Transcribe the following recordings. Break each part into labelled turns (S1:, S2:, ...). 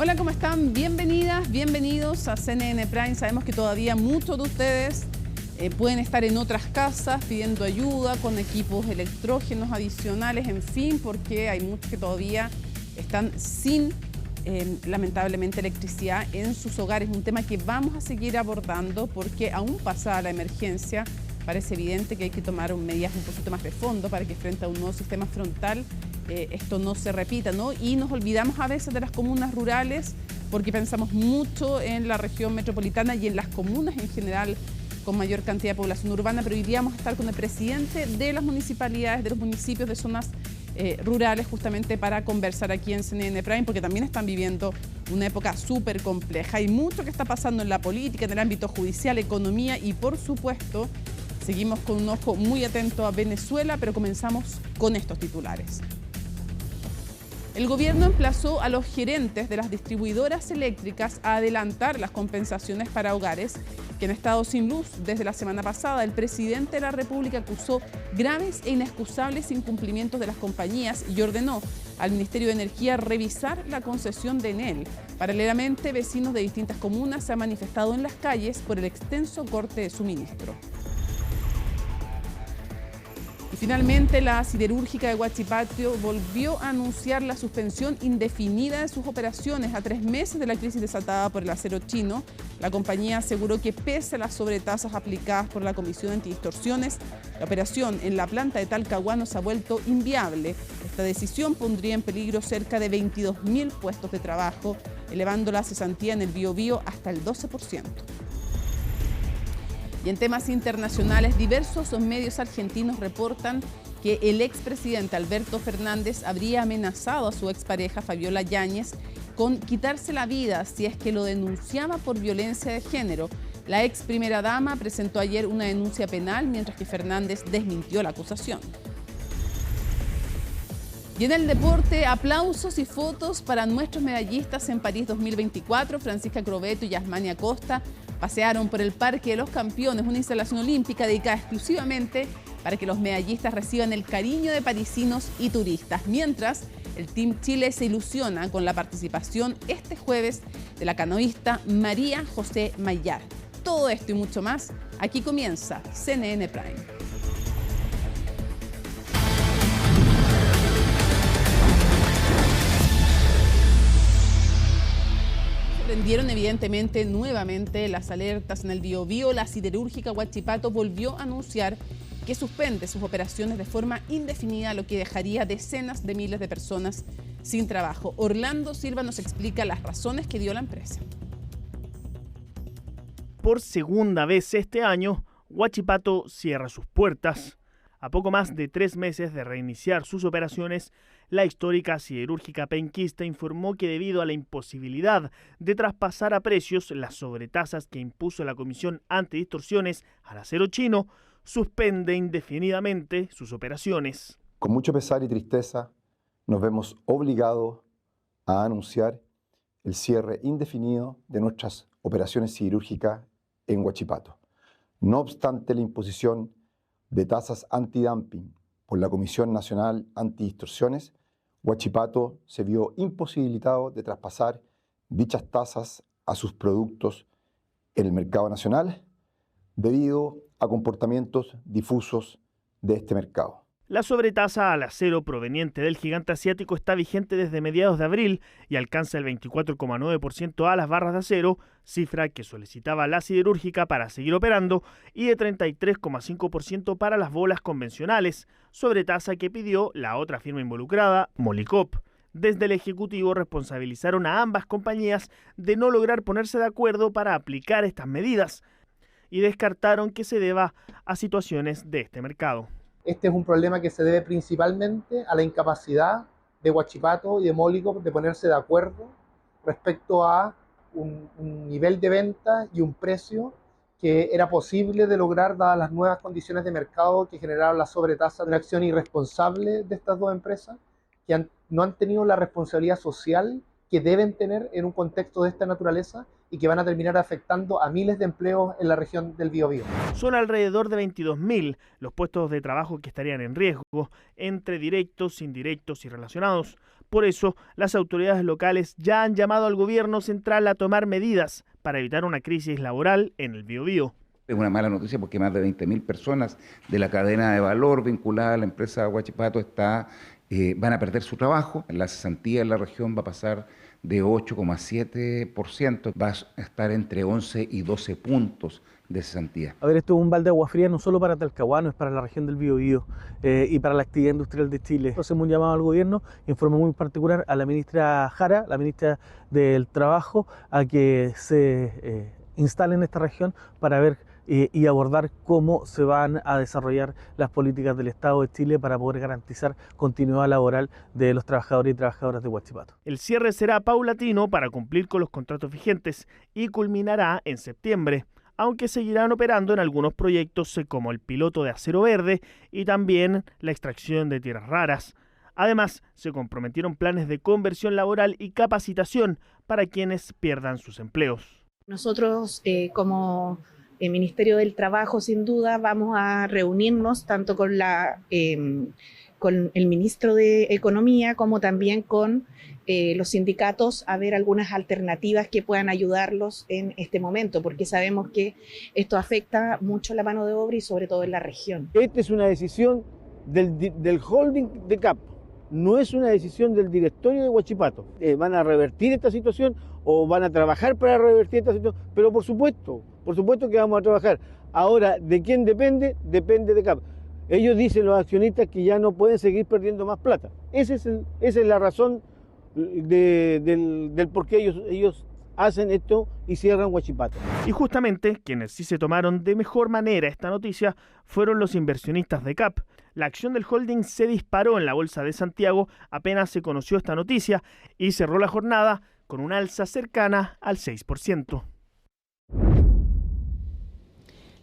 S1: Hola, ¿cómo están? Bienvenidas, bienvenidos a CNN Prime. Sabemos que todavía muchos de ustedes pueden estar en otras casas pidiendo ayuda con equipos electrógenos adicionales, en fin, porque hay muchos que todavía están sin, lamentablemente, electricidad en sus hogares. Un tema que vamos a seguir abordando porque aún pasada la emergencia, parece evidente que hay que tomar medidas un poquito más de fondo para que frente a un nuevo sistema frontal esto no se repita, ¿no? Y nos olvidamos a veces de las comunas rurales porque pensamos mucho en la región metropolitana y en las comunas en general con mayor cantidad de población urbana, pero hoy día vamos a estar con el presidente de las municipalidades, de los municipios de zonas rurales, justamente para conversar aquí en CNN Prime, porque también están viviendo una época súper compleja. Hay mucho que está pasando en la política, en el ámbito judicial, economía y, por supuesto, seguimos con un ojo muy atento a Venezuela, pero comenzamos con estos titulares. El gobierno emplazó a los gerentes de las distribuidoras eléctricas a adelantar las compensaciones para hogares que han estado sin luz desde la semana pasada. El presidente de la República acusó graves e inexcusables incumplimientos de las compañías y ordenó al Ministerio de Energía revisar la concesión de Enel. Paralelamente, vecinos de distintas comunas se han manifestado en las calles por el extenso corte de suministro. Y finalmente, la siderúrgica de Huachipato volvió a anunciar la suspensión indefinida de sus operaciones a 3 meses de la crisis desatada por el acero chino. La compañía aseguró que pese a las sobretasas aplicadas por la Comisión Antidistorsiones, la operación en la planta de Talcahuano se ha vuelto inviable. Esta decisión pondría en peligro cerca de 22.000 puestos de trabajo, elevando la cesantía en el Biobío hasta el 12%. Y en temas internacionales, diversos medios argentinos reportan que el expresidente Alberto Fernández habría amenazado a su expareja Fabiola Yáñez con quitarse la vida si es que lo denunciaba por violencia de género. La ex primera dama presentó ayer una denuncia penal, mientras que Fernández desmintió la acusación. Y en el deporte, aplausos y fotos para nuestros medallistas en París 2024. Francisca Crovetto y Yasmani Acosta pasearon por el Parque de los Campeones, una instalación olímpica dedicada exclusivamente para que los medallistas reciban el cariño de parisinos y turistas. Mientras, el Team Chile se ilusiona con la participación este jueves de la canoísta María José Maillard. Todo esto y mucho más, aquí comienza CNN Prime. Prendieron evidentemente nuevamente las alertas en el Biobío. La siderúrgica Huachipato volvió a anunciar que suspende sus operaciones de forma indefinida, lo que dejaría decenas de miles de personas sin trabajo. Orlando Silva nos explica las razones que dio la empresa.
S2: Por segunda vez este año, Huachipato cierra sus puertas. A poco más de 3 meses de reiniciar sus operaciones, la histórica siderúrgica penquista informó que debido a la imposibilidad de traspasar a precios las sobretasas que impuso la Comisión Antidistorsiones al acero chino, suspende indefinidamente sus operaciones.
S3: Con mucho pesar y tristeza, nos vemos obligados a anunciar el cierre indefinido de nuestras operaciones siderúrgicas en Huachipato. No obstante la imposición de tasas antidumping por la Comisión Nacional Antidistorsiones, Huachipato se vio imposibilitado de traspasar dichas tasas a sus productos en el mercado nacional debido a comportamientos difusos de este mercado.
S2: La sobretasa al acero proveniente del gigante asiático está vigente desde mediados de abril y alcanza el 24,9% a las barras de acero, cifra que solicitaba la siderúrgica para seguir operando, y de 33,5% para las bolas convencionales, sobretasa que pidió la otra firma involucrada, Molycop. Desde el Ejecutivo responsabilizaron a ambas compañías de no lograr ponerse de acuerdo para aplicar estas medidas y descartaron que se deba a situaciones de este mercado.
S4: Este es un problema que se debe principalmente a la incapacidad de Huachipato y de Molycop de ponerse de acuerdo respecto a un nivel de venta y un precio que era posible de lograr dadas las nuevas condiciones de mercado que generaron la sobretasa. Una acción irresponsable de estas dos empresas que no han tenido la responsabilidad social que deben tener en un contexto de esta naturaleza y que van a terminar afectando a miles de empleos en la región del Biobío.
S2: Son alrededor de 22.000 los puestos de trabajo que estarían en riesgo, entre directos, indirectos y relacionados. Por eso, las autoridades locales ya han llamado al gobierno central a tomar medidas para evitar una crisis laboral en el Biobío.
S5: Es una mala noticia porque más de 20.000 personas de la cadena de valor vinculada a la empresa Huachipato van a perder su trabajo. La cesantía en la región va a pasar de 8,7%, va a estar entre 11 y 12 puntos de cesantía.
S6: A ver, esto es un balde de agua fría no solo para Talcahuano, es para la región del Biobío y para la actividad industrial de Chile. Hacemos un llamado al gobierno, en forma muy particular a la ministra Jara, la ministra del Trabajo, a que se instale en esta región para ver y abordar cómo se van a desarrollar las políticas del Estado de Chile para poder garantizar continuidad laboral de los trabajadores y trabajadoras de Huachipato.
S2: El cierre será paulatino para cumplir con los contratos vigentes y culminará en septiembre, aunque seguirán operando en algunos proyectos como el piloto de acero verde y también la extracción de tierras raras. Además, se comprometieron planes de conversión laboral y capacitación para quienes pierdan sus empleos.
S7: Nosotros como Ministerio del Trabajo, sin duda, vamos a reunirnos tanto con el ministro de Economía como también con los sindicatos a ver algunas alternativas que puedan ayudarlos en este momento, porque sabemos que esto afecta mucho la mano de obra y sobre todo en la región.
S8: Esta es una decisión del holding de CAP, no es una decisión del directorio de Huachipato. ¿Van a revertir esta situación o van a trabajar para revertir esta situación? Pero por supuesto que vamos a trabajar. Ahora, ¿de quién depende? Depende de CAP. Ellos dicen, los accionistas, que ya no pueden seguir perdiendo más plata. Esa es la razón del por qué ellos hacen esto y cierran Huachipato.
S2: Y justamente quienes sí se tomaron de mejor manera esta noticia fueron los inversionistas de CAP. La acción del holding se disparó en la Bolsa de Santiago apenas se conoció esta noticia y cerró la jornada con un alza cercana al 6%.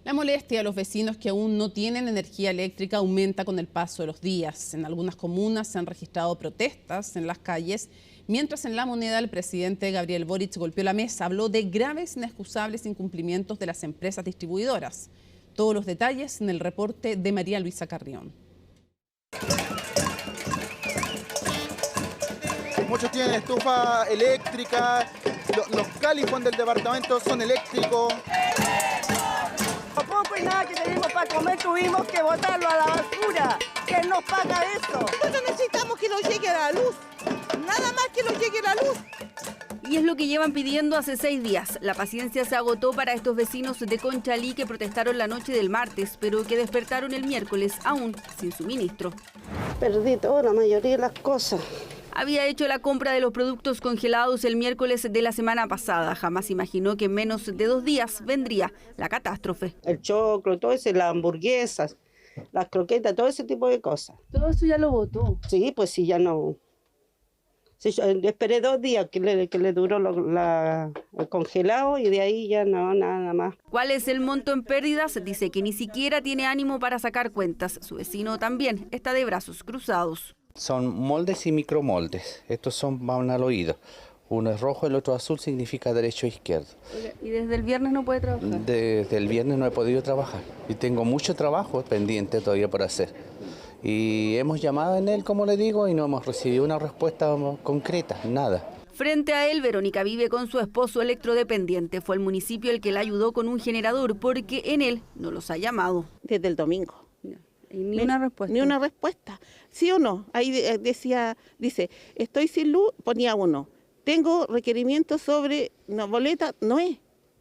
S1: La molestia de los vecinos que aún no tienen energía eléctrica aumenta con el paso de los días. En algunas comunas se han registrado protestas en las calles, mientras en La Moneda el presidente Gabriel Boric golpeó la mesa, habló de graves e inexcusables incumplimientos de las empresas distribuidoras. Todos los detalles en el reporte de María Luisa Carrión.
S9: Muchos tienen estufa eléctrica, los califón del departamento son eléctricos.
S10: Poco y nada que tenemos para comer tuvimos que botarlo a la basura. ¿Quién nos paga eso?
S11: Nosotros necesitamos que nos llegue la luz, nada más que nos llegue la luz.
S12: Y es lo que llevan pidiendo hace 6 días. La paciencia se agotó para estos vecinos de Conchalí que protestaron la noche del martes, pero que despertaron el miércoles aún sin suministro.
S10: Perdí toda la mayoría de las cosas.
S12: Había hecho la compra de los productos congelados el miércoles de la semana pasada. Jamás imaginó que en menos de 2 días vendría la catástrofe.
S10: El choclo, todo eso, las hamburguesas, las croquetas, todo ese tipo de cosas.
S12: ¿Todo eso ya lo botó?
S10: Sí, pues sí, ya no. Sí, yo esperé 2 días que le duró el congelado y de ahí ya no, nada más.
S12: ¿Cuál es el monto en pérdidas? Dice que ni siquiera tiene ánimo para sacar cuentas. Su vecino también está de brazos cruzados.
S13: Son moldes y micromoldes. Estos van al oído. Uno es rojo, el otro azul, significa derecho e izquierdo.
S12: ¿Y desde el viernes no puede trabajar?
S13: Desde el viernes no he podido trabajar. Y tengo mucho trabajo pendiente todavía por hacer. Y hemos llamado en él, como le digo, y no hemos recibido una respuesta concreta, nada.
S12: Frente a él, Verónica vive con su esposo electrodependiente. Fue el municipio el que la ayudó con un generador porque en él no los ha llamado.
S11: Desde el domingo.
S12: ¿Y ni una respuesta?
S11: Ni una respuesta. ¿Sí o no? Ahí dice, estoy sin luz, ponía 1. Tengo requerimientos sobre una boleta, no es.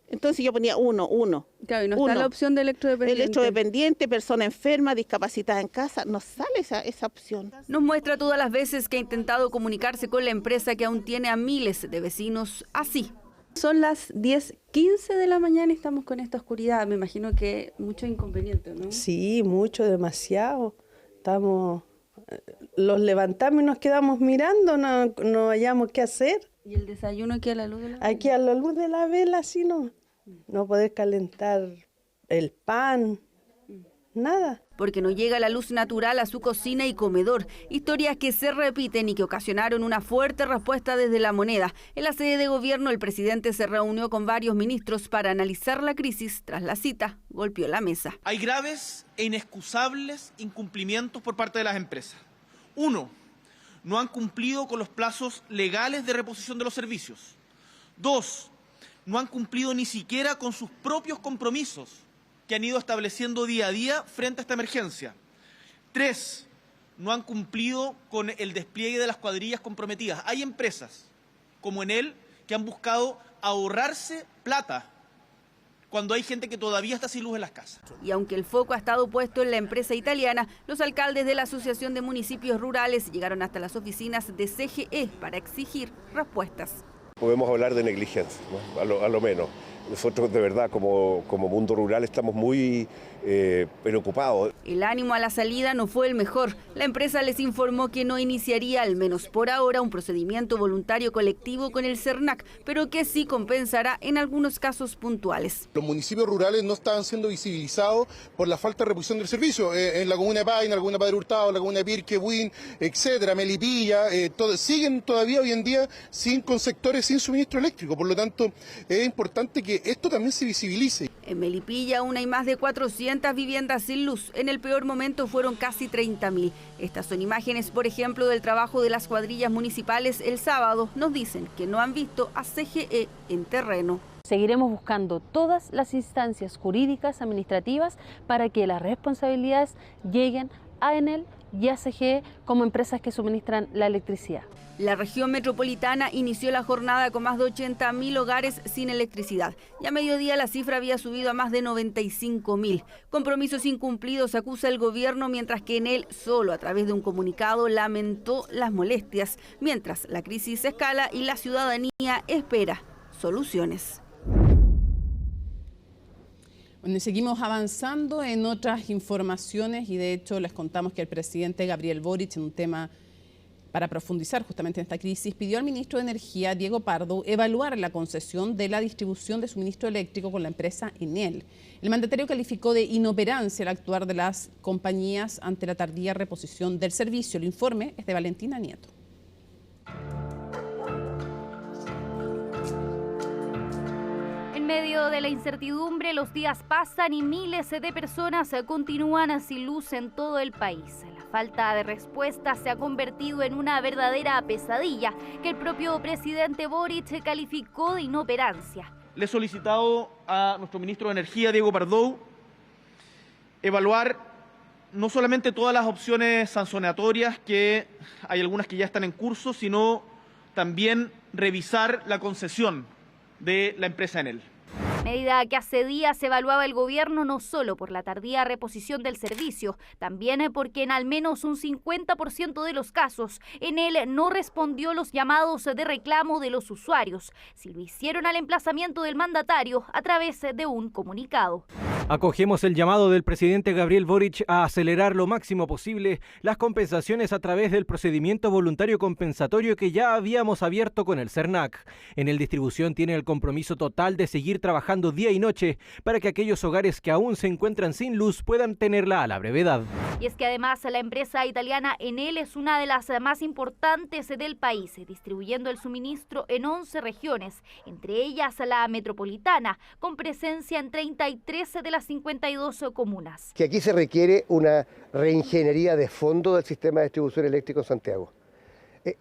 S11: Entonces yo ponía 1.
S12: Claro, y no está la opción de electrodependiente.
S11: Electrodependiente, persona enferma, discapacitada en casa, no sale esa opción.
S12: Nos muestra todas las veces que ha intentado comunicarse con la empresa que aún tiene a miles de vecinos así.
S14: Son las 10:15 de la mañana y estamos con esta oscuridad. Me imagino que mucho inconveniente, ¿no?
S15: Sí, mucho, demasiado. Los levantamos y nos quedamos mirando, no hallamos qué hacer.
S14: ¿Y el desayuno aquí a la luz de la vela?
S15: Aquí a la luz de la vela, sí, no poder calentar el pan. nada.
S12: Porque no llega la luz natural a su cocina y comedor. Historias que se repiten y que ocasionaron una fuerte respuesta desde La Moneda. En la sede de gobierno, el presidente se reunió con varios ministros para analizar la crisis. Tras la cita, golpeó la mesa.
S16: Hay graves e inexcusables incumplimientos por parte de las empresas. 1. No han cumplido con los plazos legales de reposición de los servicios. 2. No han cumplido ni siquiera con sus propios compromisos que han ido estableciendo día a día frente a esta emergencia. 3. No han cumplido con el despliegue de las cuadrillas comprometidas. Hay empresas, como Enel, que han buscado ahorrarse plata cuando hay gente que todavía está sin luz en las casas.
S12: Y aunque el foco ha estado puesto en la empresa italiana, los alcaldes de la Asociación de Municipios Rurales llegaron hasta las oficinas de CGE para exigir respuestas.
S17: Podemos hablar de negligencia, ¿no? a lo menos. Nosotros de verdad como mundo rural estamos muy preocupados.
S12: El ánimo a la salida no fue el mejor. La empresa les informó que no iniciaría, al menos por ahora, un procedimiento voluntario colectivo con el CERNAC, pero que sí compensará en algunos casos puntuales.
S18: Los municipios rurales no estaban siendo visibilizados por la falta de reposición del servicio. En la comuna de Paine, en la comuna de Padre Hurtado, en la comuna de Pirque, Buin, etcétera, Melipilla, siguen todavía hoy en día con sectores sin suministro eléctrico. Por lo tanto, es importante que esto también se visibilice.
S12: En Melipilla aún hay más de 400 viviendas sin luz. En el peor momento fueron casi 30.000. Estas son imágenes, por ejemplo, del trabajo de las cuadrillas municipales el sábado. Nos dicen que no han visto a CGE en terreno.
S19: Seguiremos buscando todas las instancias jurídicas, administrativas, para que las responsabilidades lleguen a Enel y a CGE como empresas que suministran la electricidad.
S12: La región metropolitana inició la jornada con más de 80.000 hogares sin electricidad. Y a mediodía la cifra había subido a más de 95.000. Compromisos incumplidos acusa el gobierno, mientras que Enel solo a través de un comunicado lamentó las molestias, mientras la crisis escala y la ciudadanía espera soluciones.
S1: Bueno, y seguimos avanzando en otras informaciones y de hecho les contamos que el presidente Gabriel Boric, en un tema para profundizar justamente en esta crisis, pidió al ministro de Energía, Diego Pardo, evaluar la concesión de la distribución de suministro eléctrico con la empresa Enel. El mandatario calificó de inoperancia el actuar de las compañías ante la tardía reposición del servicio. El informe es de Valentina Nieto.
S20: En medio de la incertidumbre, los días pasan y miles de personas continúan sin luz en todo el país. La falta de respuesta se ha convertido en una verdadera pesadilla que el propio presidente Boric calificó de inoperancia.
S16: Le he solicitado a nuestro ministro de Energía, Diego Pardo, evaluar no solamente todas las opciones sancionatorias, que hay algunas que ya están en curso, sino también revisar la concesión de la empresa Enel.
S20: Medida que hace días evaluaba el gobierno no solo por la tardía reposición del servicio, también porque en al menos un 50% de los casos Enel no respondió los llamados de reclamo de los usuarios, si lo hicieron al emplazamiento del mandatario a través de un comunicado.
S21: Acogemos el llamado del presidente Gabriel Boric a acelerar lo máximo posible las compensaciones a través del procedimiento voluntario compensatorio que ya habíamos abierto con el CERNAC. Enel Distribución tiene el compromiso total de seguir trabajando día y noche para que aquellos hogares que aún se encuentran sin luz puedan tenerla a la brevedad.
S20: Y es que además la empresa italiana Enel es una de las más importantes del país, distribuyendo el suministro en 11 regiones, entre ellas la metropolitana, con presencia en 33 de las 52 comunas.
S22: Que aquí se requiere una reingeniería de fondo del sistema de distribución eléctrica en Santiago.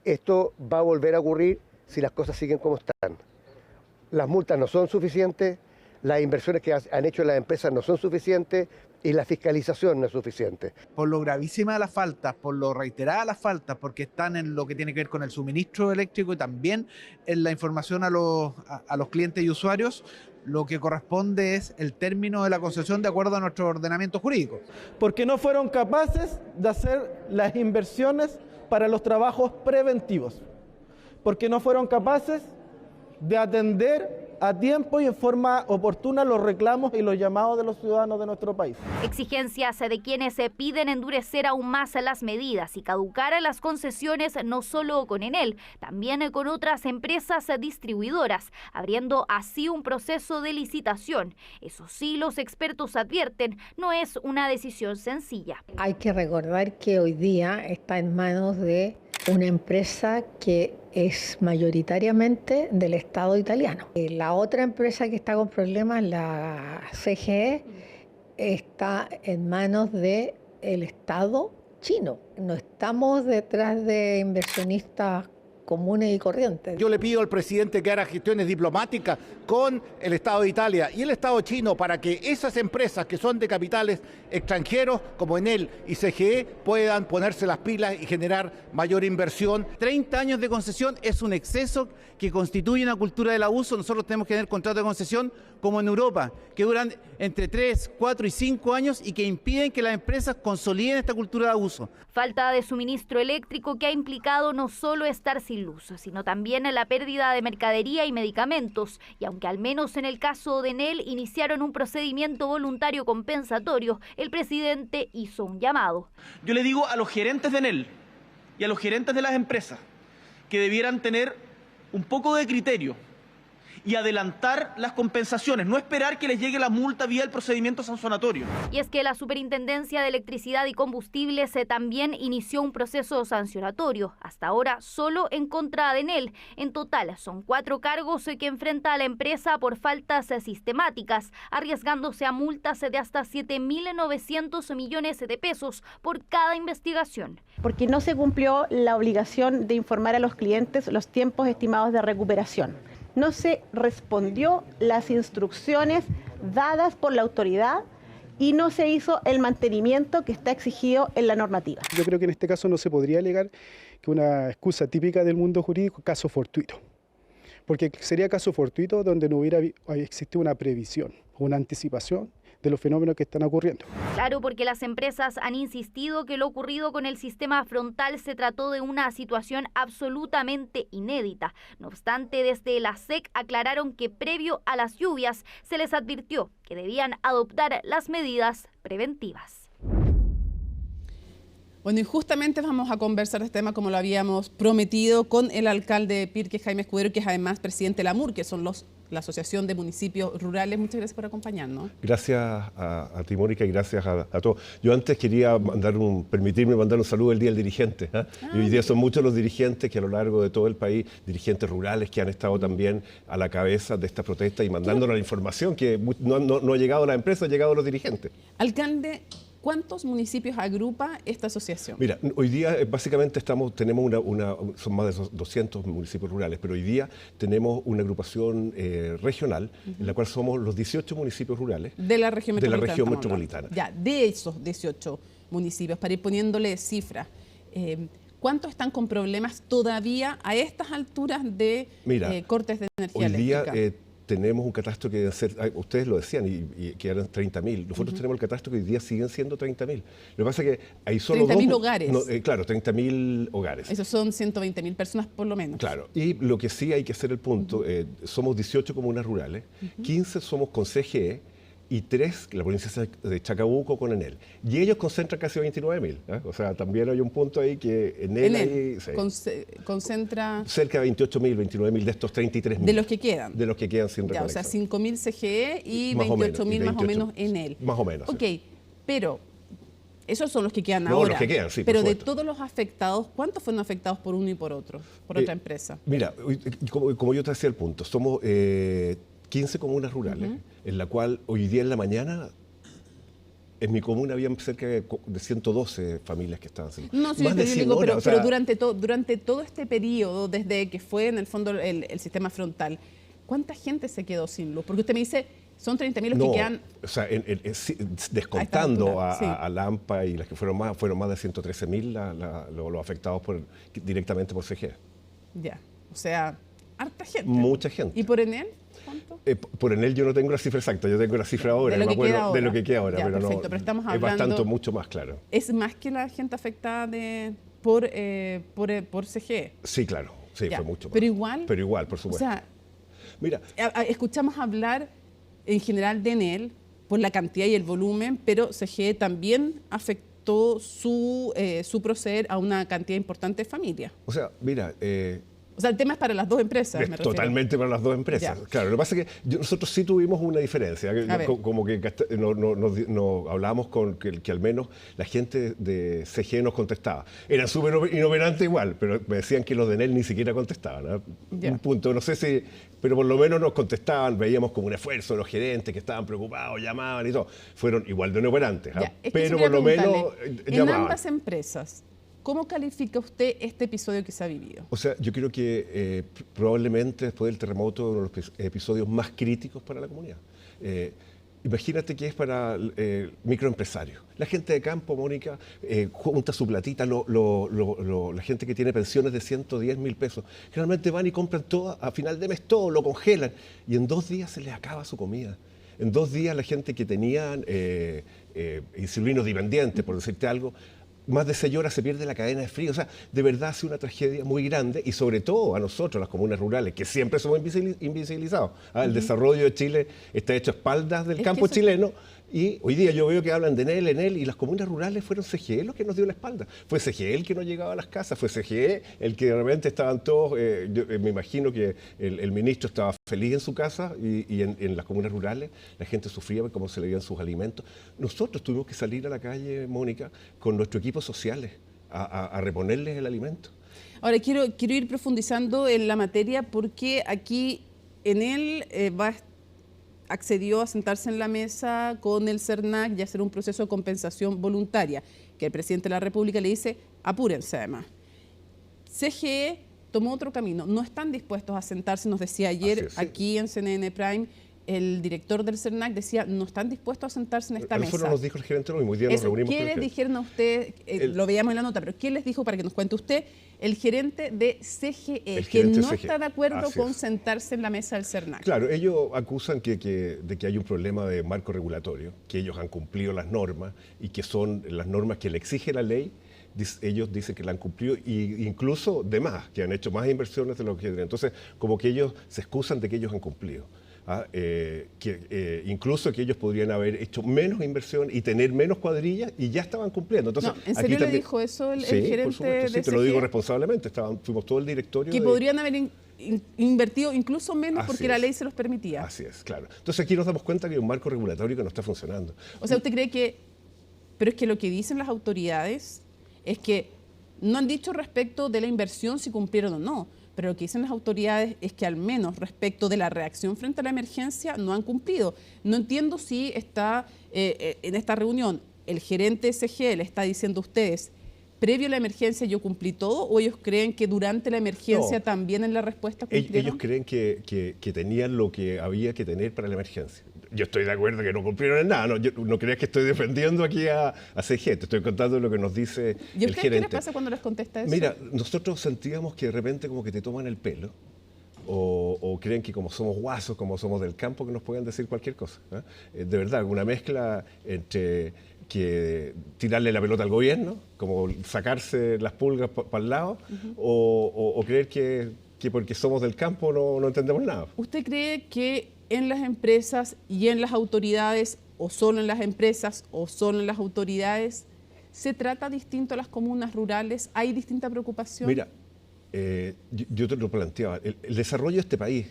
S22: Esto va a volver a ocurrir si las cosas siguen como están. Las multas no son suficientes, las inversiones que han hecho las empresas no son suficientes y la fiscalización no es suficiente.
S23: Por lo gravísima de las faltas, por lo reiterada las faltas, porque están en lo que tiene que ver con el suministro eléctrico y también en la información a los clientes y usuarios, lo que corresponde es el término de la concesión de acuerdo a nuestro ordenamiento jurídico.
S24: Porque no fueron capaces de hacer las inversiones para los trabajos preventivos, porque no fueron capaces de atender a tiempo y en forma oportuna los reclamos y los llamados de los ciudadanos de nuestro país.
S20: Exigencias de quienes se piden endurecer aún más las medidas y caducar las concesiones no solo con Enel, también con otras empresas distribuidoras, abriendo así un proceso de licitación. Eso sí, los expertos advierten, no es una decisión sencilla.
S3: Hay que recordar que hoy día está en manos de una empresa que es mayoritariamente del Estado italiano. La otra empresa que está con problemas, la CGE, está en manos del Estado chino. No estamos detrás de inversionistas comunes y corrientes.
S4: Yo le pido al presidente que haga gestiones diplomáticas con el Estado de Italia y el Estado chino para que esas empresas que son de capitales extranjeros como Enel y CGE puedan ponerse las pilas y generar mayor inversión.
S5: 30 años de concesión es un exceso que constituye una cultura del abuso. Nosotros tenemos que tener contratos de concesión como en Europa, que duran entre 3, 4 y 5 años y que impiden que las empresas consoliden esta cultura de abuso.
S20: Falta de suministro eléctrico que ha implicado no solo estar sin luz, sino también la pérdida de mercadería y medicamentos. Y aunque al menos en el caso de Enel iniciaron un procedimiento voluntario compensatorio, el presidente hizo un llamado.
S16: Yo le digo a los gerentes de Enel y a los gerentes de las empresas que debieran tener un poco de criterio y adelantar las compensaciones, no esperar que les llegue la multa vía el procedimiento sancionatorio.
S20: Y es que la Superintendencia de Electricidad y Combustibles también inició un proceso sancionatorio, hasta ahora solo en contra de Enel. En total son 4 cargos que enfrenta a la empresa por faltas sistemáticas, arriesgándose a multas de hasta 7.900 millones de pesos por cada investigación.
S6: Porque no se cumplió la obligación de informar a los clientes los tiempos estimados de recuperación. No se respondió las instrucciones dadas por la autoridad y no se hizo el mantenimiento que está exigido en la normativa.
S25: Yo creo que en este caso no se podría alegar que una excusa típica del mundo jurídico, caso fortuito, porque sería caso fortuito donde no hubiera existido una previsión, una anticipación de los fenómenos que están ocurriendo.
S20: Claro, porque las empresas han insistido que lo ocurrido con el sistema frontal se trató de una situación absolutamente inédita. No obstante, desde la SEC aclararon que previo a las lluvias se les advirtió que debían adoptar las medidas preventivas.
S1: Bueno, y justamente vamos a conversar de este tema como lo habíamos prometido con el alcalde de Pirque, Jaime Escudero, que es además presidente de la AMUR, que son la Asociación de Municipios Rurales. Muchas gracias por acompañarnos.
S17: Gracias a ti, Mónica, y gracias a todos. Yo antes quería permitirme mandar un saludo el Día del Dirigente. Y hoy día son muchos los dirigentes que a lo largo de todo el país, dirigentes rurales que han estado también a la cabeza de esta protesta y mandándonos la información que no ha llegado a la empresa, ha llegado a los dirigentes.
S1: Alcalde, ¿cuántos municipios agrupa esta asociación?
S17: Mira, hoy día básicamente tenemos son más de 200 municipios rurales, pero hoy día tenemos una agrupación regional en la cual somos los 18 municipios rurales
S1: de la región
S17: metropolitana.
S1: Ya, de esos 18 municipios, para ir poniéndole cifras, ¿cuántos están con problemas todavía a estas alturas de cortes de energía eléctrica?
S17: Hoy día tenemos un catastro que debe ser, ustedes lo decían, y que eran 30.000. Nosotros tenemos el catastro que hoy día siguen siendo 30.000. Lo que pasa es que hay solo
S1: 30.000 hogares.
S17: Claro, 30.000 hogares.
S1: Esos son 120.000 personas por lo menos.
S17: Claro, y lo que sí hay que hacer el punto, somos 18 comunas rurales, 15 somos con CGE, y 3, la provincia de Chacabuco con Enel. Y ellos concentran casi 29.000. O sea, también hay un punto ahí que Enel
S1: concentra
S17: cerca de 28.000, 29.000 de estos 33.000.
S1: De los que quedan.
S17: De los que quedan sin recolección.
S1: O sea, 5.000 CGE y 28.000 más o menos Enel.
S17: Más o menos.
S1: Ok, pero esos son los que quedan
S17: ahora.
S1: Los
S17: que quedan, sí.
S1: Pero de todos los afectados, ¿cuántos fueron afectados por uno y por otro? Por otra empresa.
S17: Mira, como yo te decía el punto, somos 15 comunas rurales, en la cual hoy día en la mañana en mi comuna había cerca de 112 familias que estaban sin.
S1: No, sí,
S17: más de 100 horas,
S1: pero durante todo este periodo, desde que fue en el fondo el sistema frontal, ¿cuánta gente se quedó sin luz? Porque usted me dice, son 30.000 los que quedan.
S17: O sea, descontando a Lampa y las que fueron más de 113.000 los afectados directamente por CGE.
S1: Ya, o sea, harta gente.
S17: Mucha gente.
S1: ¿Y por Enel? ¿Cuánto?
S17: Por Enel yo no tengo la cifra exacta, yo tengo la cifra ahora, de lo que queda ahora,
S1: ya,
S17: pero
S1: perfecto,
S17: no,
S1: pero estamos hablando,
S17: es bastante, mucho más claro.
S1: ¿Es más que la gente afectada por CGE?
S17: Sí, claro, sí,
S1: ya,
S17: fue mucho más.
S1: Pero igual,
S17: por supuesto.
S1: O sea,
S17: Mira,
S1: escuchamos hablar en general de Enel por la cantidad y el volumen, pero CGE también afectó su proceder a una cantidad importante de familias.
S17: o sea, mira...
S1: O sea, el tema es para las dos empresas,
S17: Es
S1: me refiero.
S17: totalmente para las dos empresas.
S1: Ya.
S17: Claro, lo que pasa es que nosotros sí tuvimos una diferencia. Como que no hablábamos con que al menos la gente de CGE nos contestaba. Eran súper inoperantes igual, pero me decían que los de Enel ni siquiera contestaban.
S1: Ya.
S17: Un punto, no sé si... Pero por lo menos nos contestaban, veíamos como un esfuerzo de los gerentes que estaban preocupados, llamaban y todo. Fueron igual de inoperantes,
S1: Ya, es que
S17: pero
S1: quería
S17: por lo menos
S1: preguntarle,
S17: llamaban.
S1: En ambas empresas, ¿cómo califica usted este episodio que se ha vivido?
S17: O sea, yo creo que probablemente después del terremoto uno de los episodios más críticos para la comunidad. Imagínate que es para microempresarios. La gente de campo, Mónica, junta su platita, la gente que tiene pensiones de 110.000 pesos, generalmente van y compran todo, a final de mes todo, lo congelan, y en 2 días se les acaba su comida. En 2 días la gente que tenían insulinos dependientes, por decirte algo, más de 6 horas se pierde la cadena de frío. O sea, de verdad ha sido una tragedia muy grande y sobre todo a nosotros, las comunas rurales, que siempre somos invisibilizados. El desarrollo de Chile está hecho a espaldas del campo chileno y hoy día yo veo que hablan de Enel y las comunas rurales fueron CGE los que nos dio la espalda. Fue CGE el que no llegaba a las casas, fue CGE el que realmente estaban todos, me imagino que el ministro estaba feliz en su casa y en las comunas rurales la gente sufría cómo se le iban sus alimentos. Nosotros tuvimos que salir a la calle, Mónica, con nuestros equipos sociales a reponerles el alimento.
S1: Ahora, quiero ir profundizando en la materia porque aquí Enel accedió a sentarse en la mesa con el CERNAC y hacer un proceso de compensación voluntaria, que el presidente de la República le dice, apúrense además. CGE tomó otro camino, no están dispuestos a sentarse, nos decía ayer aquí en CNN Prime, el director del CERNAC decía, no están dispuestos a sentarse en esta mesa.
S17: Eso nos dijo el gerente hoy, muy bien nos reunimos
S1: ¿Qué
S17: con el
S1: les
S17: gerente.
S1: dijeron a usted? Lo veíamos en la nota, pero ¿qué les dijo para que nos cuente usted? El gerente de CGE, que no está de acuerdo con sentarse en la mesa del CERNAC.
S17: Claro, ellos acusan de que hay un problema de marco regulatorio, que ellos han cumplido las normas y que son las normas que le exige la ley. Ellos dicen que la han cumplido e incluso de más, que han hecho más inversiones de lo que... Entonces, como que ellos se excusan de que ellos han cumplido. Incluso que ellos podrían haber hecho menos inversión y tener menos cuadrillas y ya estaban cumpliendo. Entonces,
S1: ¿En serio
S17: aquí
S1: le dijo eso el gerente
S17: por supuesto,
S1: de
S17: sí, te lo digo
S1: CGE?
S17: responsablemente. Fuimos todo el directorio.
S1: Que podrían haber invertido incluso menos
S17: Así
S1: porque la
S17: es.
S1: ley se los permitía.
S17: Así es, claro. Entonces aquí nos damos cuenta que hay un marco regulatorio que no está funcionando.
S1: O sea, ¿usted cree que...? Pero es que lo que dicen las autoridades es que no han dicho respecto de la inversión si cumplieron o no, pero lo que dicen las autoridades es que al menos respecto de la reacción frente a la emergencia no han cumplido. No entiendo si está en esta reunión el gerente de CGE le está diciendo a ustedes, previo a la emergencia yo cumplí todo, o ellos creen que durante la emergencia también en la respuesta cumplieron.
S17: Ellos creen que tenían lo que había que tener para la emergencia. Yo estoy de acuerdo que no cumplieron en nada. No creas que estoy defendiendo aquí a CGE. Te estoy contando lo que nos dice
S1: ¿Y a
S17: el
S1: ustedes
S17: gerente.
S1: qué les pasa cuando les contesta eso?
S17: Mira, nosotros sentíamos que de repente como que te toman el pelo o creen que como somos guasos, como somos del campo, que nos puedan decir cualquier cosa. De verdad, una mezcla entre que tirarle la pelota al gobierno, como sacarse las pulgas para el lado, o creer que porque somos del campo no entendemos nada.
S1: ¿Usted cree que en las empresas y en las autoridades, o solo en las empresas, o solo en las autoridades, se trata distinto a las comunas rurales? ¿Hay distinta preocupación?
S17: Mira, yo te lo planteaba, el desarrollo de este país,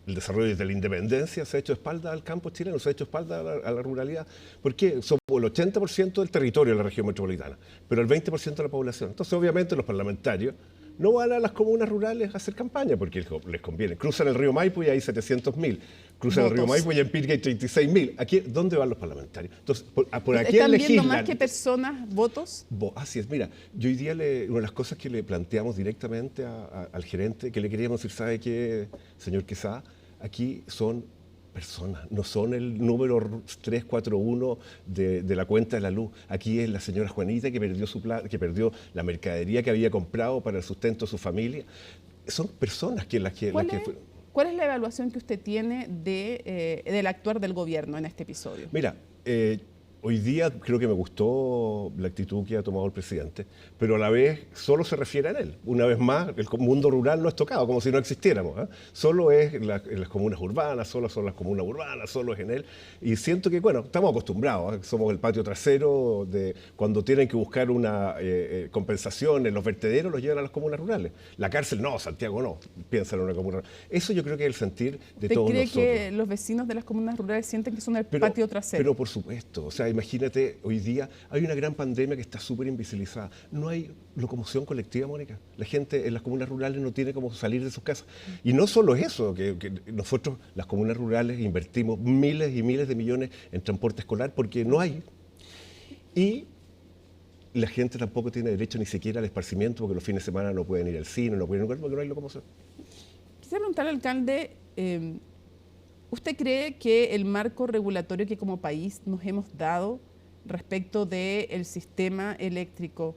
S17: el desarrollo desde la independencia se ha hecho espalda al campo chileno, se ha hecho espalda a la ruralidad. ¿Por qué? Somos el 80% del territorio de la región metropolitana, pero el 20% de la población. Entonces, obviamente, los parlamentarios no van a las comunas rurales a hacer campaña porque les conviene. Cruzan el río Maipo y hay 700.000. Cruzan el río Maipo y en Pirque hay 36.000. Aquí, ¿dónde van los parlamentarios? Entonces, ¿por aquí
S1: ¿Están
S17: legislan?
S1: viendo más que personas, votos?
S17: Así es. Mira, yo hoy día una de las cosas que le planteamos directamente al gerente, que le queríamos decir, ¿sabe qué, señor Quesada? Aquí son personas, no son el número 341 de la cuenta de la luz. Aquí es la señora Juanita que perdió la mercadería que había comprado para el sustento de su familia. Son personas
S1: ¿Cuál es la evaluación que usted tiene del actuar del gobierno en este episodio?
S17: Mira, Hoy día creo que me gustó la actitud que ha tomado el presidente, pero a la vez solo se refiere a él. Una vez más, el mundo rural no es tocado, como si no existiéramos. Solo es en las comunas urbanas, solo son las comunas urbanas, solo es en él. Y siento que, bueno, estamos acostumbrados, somos el patio trasero de cuando tienen que buscar una compensación en los vertederos, los llevan a las comunas rurales. La cárcel no, Santiago no, piensan en una comuna rural. Eso yo creo que es el sentir de todos nosotros.
S1: ¿Usted cree que los vecinos de las comunas rurales sienten que son el patio trasero?
S17: Pero por supuesto, o sea, imagínate, hoy día hay una gran pandemia que está súper invisibilizada. No hay locomoción colectiva, Mónica. La gente en las comunas rurales no tiene cómo salir de sus casas. Y no solo eso, que nosotros, las comunas rurales, invertimos miles y miles de millones en transporte escolar porque no hay. Y la gente tampoco tiene derecho ni siquiera al esparcimiento porque los fines de semana no pueden ir al cine, no pueden ir a un lugar porque no hay locomoción.
S1: Quisiera preguntarle al alcalde, ¿usted cree que el marco regulatorio que como país nos hemos dado respecto del sistema eléctrico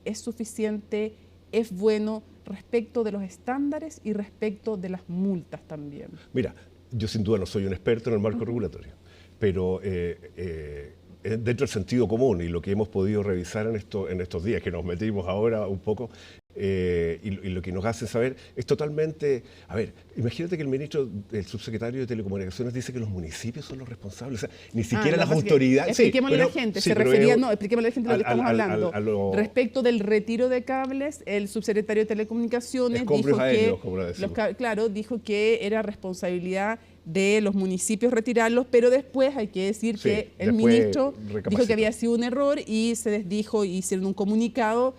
S1: es suficiente, es bueno respecto de los estándares y respecto de las multas también?
S17: Mira, yo sin duda no soy un experto en el marco regulatorio, pero dentro del sentido común y lo que hemos podido revisar en estos días, que nos metimos ahora un poco, y lo que nos hace saber es totalmente... A ver, imagínate que el subsecretario de Telecomunicaciones dice que los municipios son los responsables, o sea, ni siquiera las autoridades...
S1: Expliquémosle a la gente, expliquémosle a la gente de lo que estamos hablando. Respecto del retiro de cables, el subsecretario de Telecomunicaciones dijo que era responsabilidad de los municipios retirarlos, pero después hay que decir que el ministro dijo que había sido un error y se desdijo y hicieron un comunicado.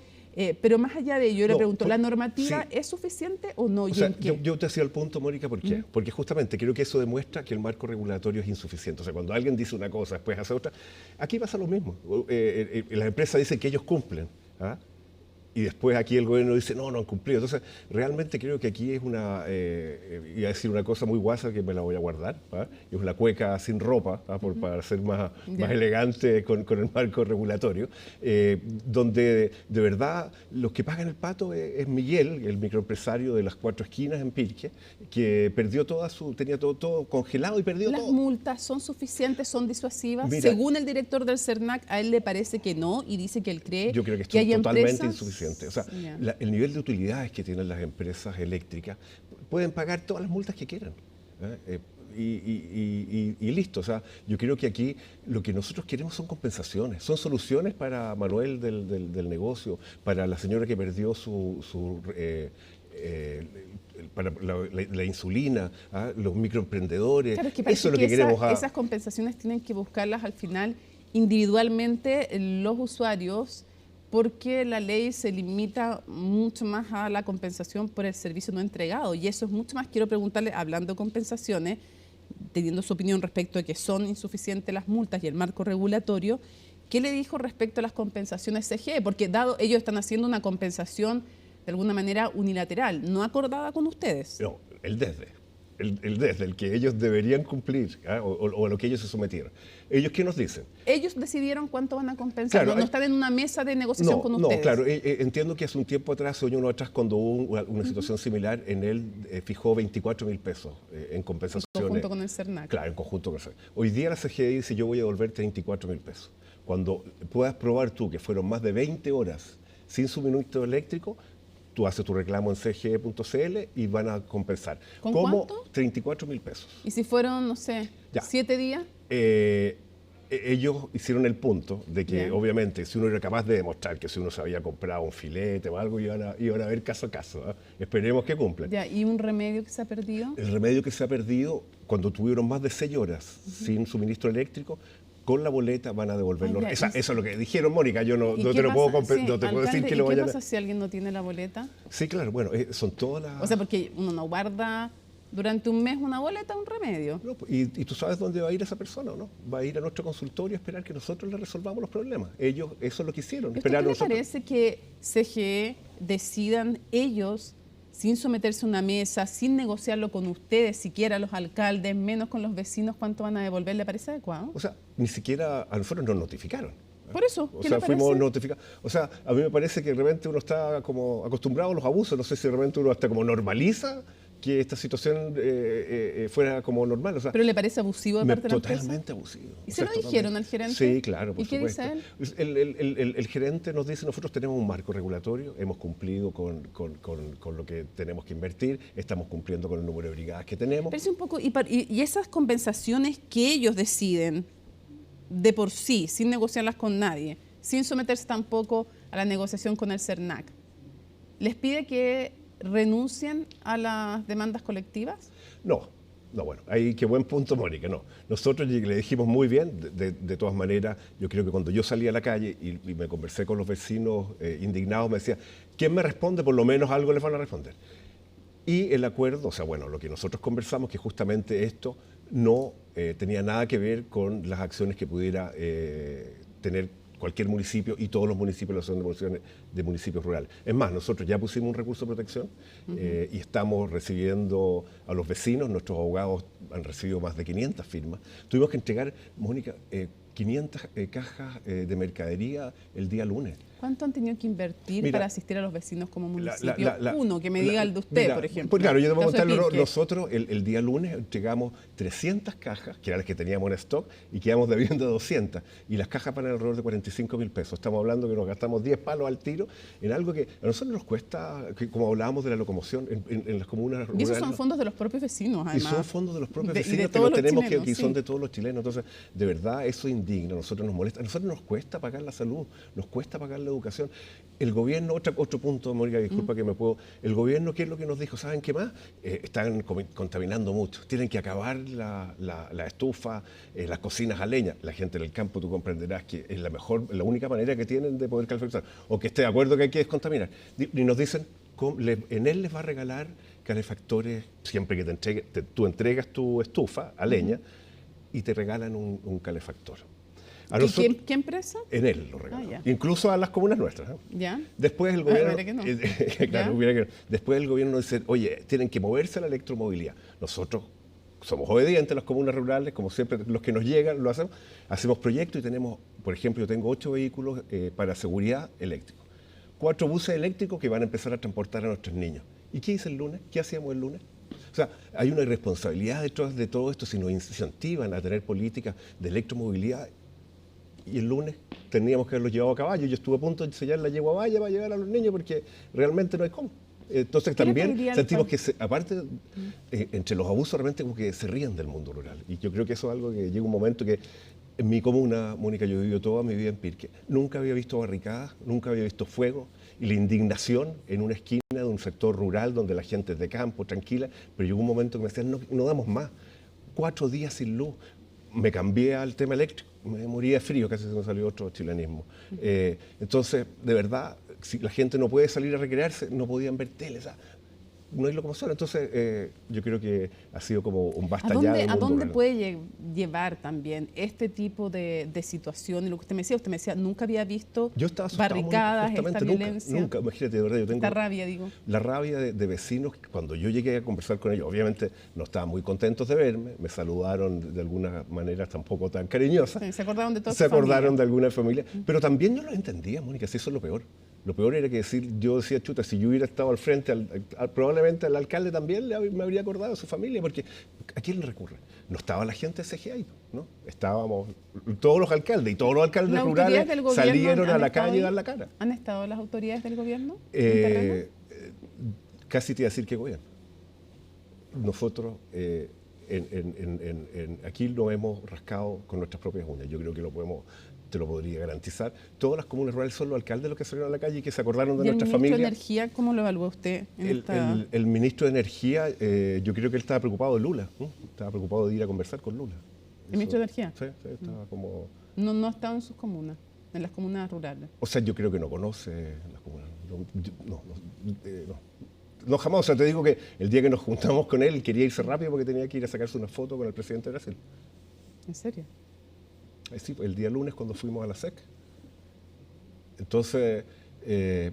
S1: Pero más allá de ello, yo le pregunto, ¿la normativa es suficiente o no?
S17: O sea, yo te hacía el punto, Mónica, ¿por qué? Porque justamente creo que eso demuestra que el marco regulatorio es insuficiente. O sea, cuando alguien dice una cosa, después hace otra, aquí pasa lo mismo. Las empresas dicen que ellos cumplen, y después aquí el gobierno dice, no han cumplido. Entonces, realmente creo que aquí es iba a decir una cosa muy guasa que me la voy a guardar, es una cueca sin ropa, para ser más elegante con el marco regulatorio, donde de verdad los que pagan el pato es Miguel, el microempresario de las 4 esquinas en Pirque, que perdió tenía todo congelado y perdió todo.
S1: ¿Las multas son suficientes, son disuasivas? Mira, según el director del CERNAC, a él le parece que no y dice que él cree
S17: yo creo que
S1: hay
S17: totalmente
S1: empresas...
S17: insuficiente. O sea, el nivel de utilidades que tienen las empresas eléctricas pueden pagar todas las multas que quieran. Y listo. O sea, yo creo que aquí lo que nosotros queremos son compensaciones, son soluciones para Manuel del negocio, para la señora que perdió para la insulina, los microemprendedores.
S1: Claro, es que eso es lo que queremos. Esas compensaciones tienen que buscarlas al final individualmente los usuarios, porque la ley se limita mucho más a la compensación por el servicio no entregado. Y eso es mucho más. Quiero preguntarle, hablando de compensaciones, teniendo su opinión respecto de que son insuficientes las multas y el marco regulatorio, ¿qué le dijo respecto a las compensaciones CGE? Porque ellos están haciendo una compensación de alguna manera unilateral, no acordada con ustedes.
S17: No, el que ellos deberían cumplir, o a lo que ellos se sometieron. ¿Ellos qué nos dicen?
S1: Ellos decidieron cuánto van a compensar, claro, no están en una mesa de negociación con ustedes.
S17: No, claro, entiendo que hace un tiempo atrás, o año atrás, cuando hubo una situación similar, en él fijó 24.000 pesos en compensaciones.
S1: En conjunto con el CERNAC.
S17: Claro, en conjunto con el CERNAC. Hoy día la CGE dice, yo voy a devolver 34.000 pesos. Cuando puedas probar tú que fueron más de 20 horas sin suministro eléctrico, tú haces tu reclamo en cge.cl y van a compensar.
S1: ¿Con cuánto?
S17: 34.000 pesos.
S1: ¿Y si fueron, no sé, 7 días?
S17: Ellos hicieron el punto de que, obviamente, si uno era capaz de demostrar que si uno se había comprado un filete o algo, iban a ver caso a caso. Esperemos que cumplan.
S1: ¿Y un remedio que se ha perdido?
S17: El remedio que se ha perdido, cuando tuvieron más de 6 horas sin suministro eléctrico, con la boleta van a devolverlo. Eso es lo que dijeron, Mónica. Yo no te lo puedo decir que lo vayan a...
S1: ¿Qué pasa si alguien no tiene la boleta?
S17: Sí, claro. Bueno, son todas las...
S1: O sea, porque uno no guarda durante un mes una boleta, un remedio.
S17: No, y tú sabes dónde va a ir esa persona, ¿no? Va a ir a nuestro consultorio a esperar que nosotros le resolvamos los problemas. Ellos eso es lo que hicieron.
S1: ¿Qué les parece que CGE decidan ellos, sin someterse a una mesa, sin negociarlo con ustedes, siquiera los alcaldes, menos con los vecinos, cuánto van a devolver? ¿Le parece adecuado?
S17: O sea, ni siquiera a nosotros nos notificaron.
S1: Por eso,
S17: ¿qué le parece? Fuimos notificados. O sea, a mí me parece que de repente uno está como acostumbrado a los abusos. No sé si de repente uno hasta como normaliza que esta situación fuera como normal. O sea,
S1: ¿Pero le parece abusivo de parte de la empresa?
S17: Totalmente abusivo.
S1: ¿Y se lo dijeron al gerente?
S17: Sí, claro, por
S1: supuesto. ¿Y qué dice
S17: él? El gerente nos dice, nosotros tenemos un marco regulatorio, hemos cumplido con lo que tenemos que invertir, estamos cumpliendo con el número de brigadas que tenemos.
S1: Pero es un poco, y esas compensaciones que ellos deciden de por sí, sin negociarlas con nadie, sin someterse tampoco a la negociación con el CERNAC, ¿les pide que renuncien a las demandas colectivas?
S17: No, bueno, ahí qué buen punto, Mónica, no. Nosotros le dijimos muy bien, de todas maneras, yo creo que cuando yo salí a la calle y me conversé con los vecinos indignados, me decían, ¿quién me responde? Por lo menos algo les van a responder. Y el acuerdo, o sea, bueno, lo que nosotros conversamos, que justamente esto no tenía nada que ver con las acciones que pudiera tener cualquier municipio y todos los municipios de la zona de municipios rurales. Es más, nosotros ya pusimos un recurso de protección y estamos recibiendo a los vecinos, nuestros abogados han recibido más de 500 firmas. Tuvimos que entregar, Mónica, 500 cajas de mercadería el día lunes.
S1: ¿Cuánto han tenido que invertir para asistir a los vecinos como municipio? Uno, que me diga el de usted, por ejemplo.
S17: Pues claro, yo te voy a contar, nosotros el día lunes entregamos 300 cajas, que eran las que teníamos en stock, y quedamos debiendo 200. Y las cajas van alrededor de 45.000 pesos. Estamos hablando que nos gastamos 10 palos al tiro en algo que a nosotros nos cuesta, como hablábamos de la locomoción, en las comunas rurales.
S1: Y esos son fondos de los propios vecinos, además.
S17: Y son fondos de los propios vecinos que los tenemos, que son de todos los chilenos. Entonces, de verdad, eso indigna, a nosotros nos molesta. A nosotros nos cuesta pagar la salud, nos cuesta pagar la educación. El gobierno, otro punto, Mónica, disculpa que me puedo... El gobierno, ¿qué es lo que nos dijo? ¿Saben qué más? Están contaminando mucho. Tienen que acabar la estufa, las cocinas a leña. La gente en el campo, tú comprenderás que es la única manera que tienen de poder calefaccionar. O que esté de acuerdo que hay que descontaminar. Y nos dicen, en él les va a regalar calefactores, siempre que tú entregas tu estufa a leña, y te regalan un calefactor.
S1: ¿Qué empresa?
S17: En él lo regaló. Incluso a las comunas nuestras.
S1: ¿Ya?
S17: Después el gobierno...
S1: que no.
S17: Claro, después el gobierno dice, oye, tienen que moverse a la electromovilidad. Nosotros somos obedientes a las comunas rurales, como siempre los que nos llegan lo hacemos. Hacemos proyectos y tenemos, por ejemplo, yo tengo 8 vehículos para seguridad eléctrico. 4 buses eléctricos que van a empezar a transportar a nuestros niños. ¿Y qué hice el lunes? ¿Qué hacíamos el lunes? O sea, hay una irresponsabilidad detrás de todo esto si nos incentivan a tener políticas de electromovilidad. Y el lunes teníamos que haberlos llevado a caballo. Yo estuve a punto de enseñar la yegua valla para llevar a los niños porque realmente no hay cómo. Entonces también sentimos que, aparte, entre los abusos realmente como que se ríen del mundo rural. Y yo creo que eso es algo que llega un momento que en mi comuna, Mónica, yo he vivido toda mi vida en Pirque. Nunca había visto barricadas, nunca había visto fuego y la indignación en una esquina de un sector rural donde la gente es de campo, tranquila, pero llegó un momento que me decían, no damos más. 4 días sin luz. Me cambié al tema eléctrico, me moría de frío, casi se me salió otro chilenismo. Entonces, de verdad, si la gente no puede salir a recrearse, no podían ver tele, o sea, no hay locomoción. Entonces, yo creo que ha sido como un basta ya.
S1: ¿A dónde puede llevar también este tipo de situación? Y lo que usted me decía, nunca había visto barricadas, esta violencia.
S17: Nunca, imagínate, de verdad, yo tengo...
S1: Esta rabia, digo.
S17: La rabia de vecinos, cuando yo llegué a conversar con ellos, obviamente no estaban muy contentos de verme, me saludaron de alguna manera tampoco tan cariñosa.
S1: Sí, se acordaron de toda
S17: Se acordaron de alguna familia, pero también yo lo entendía, Mónica, si eso es lo peor. Lo peor era que yo decía, chuta, si yo hubiera estado al frente, probablemente al alcalde también me habría acordado de su familia, porque ¿a quién le recurre? No estaba la gente de CGI, ¿no? Estábamos todos los alcaldes, y todos los alcaldes rurales salieron a la calle a dar la cara.
S1: ¿Han estado las autoridades del gobierno?
S17: Casi te iba a decir que gobierno. Nosotros aquí lo hemos rascado con nuestras propias uñas. Yo creo que te lo podría garantizar. Todas las comunas rurales son los alcaldes los que salieron a la calle y que se acordaron de nuestra familia.
S1: ¿Y el ministro de Energía, cómo lo evalúa usted?
S17: El ministro de Energía, yo creo que él estaba preocupado de Lula. Estaba preocupado de ir a conversar con Lula.
S1: ¿El ministro de Energía?
S17: Sí, estaba como...
S1: No ha estado en sus comunas, en las comunas rurales.
S17: O sea, yo creo que no conoce las comunas. No, jamás. O sea, te digo que el día que nos juntamos con él quería irse rápido porque tenía que ir a sacarse una foto con el presidente de Brasil.
S1: ¿En serio?
S17: Sí, el día lunes cuando fuimos a la SEC. Entonces,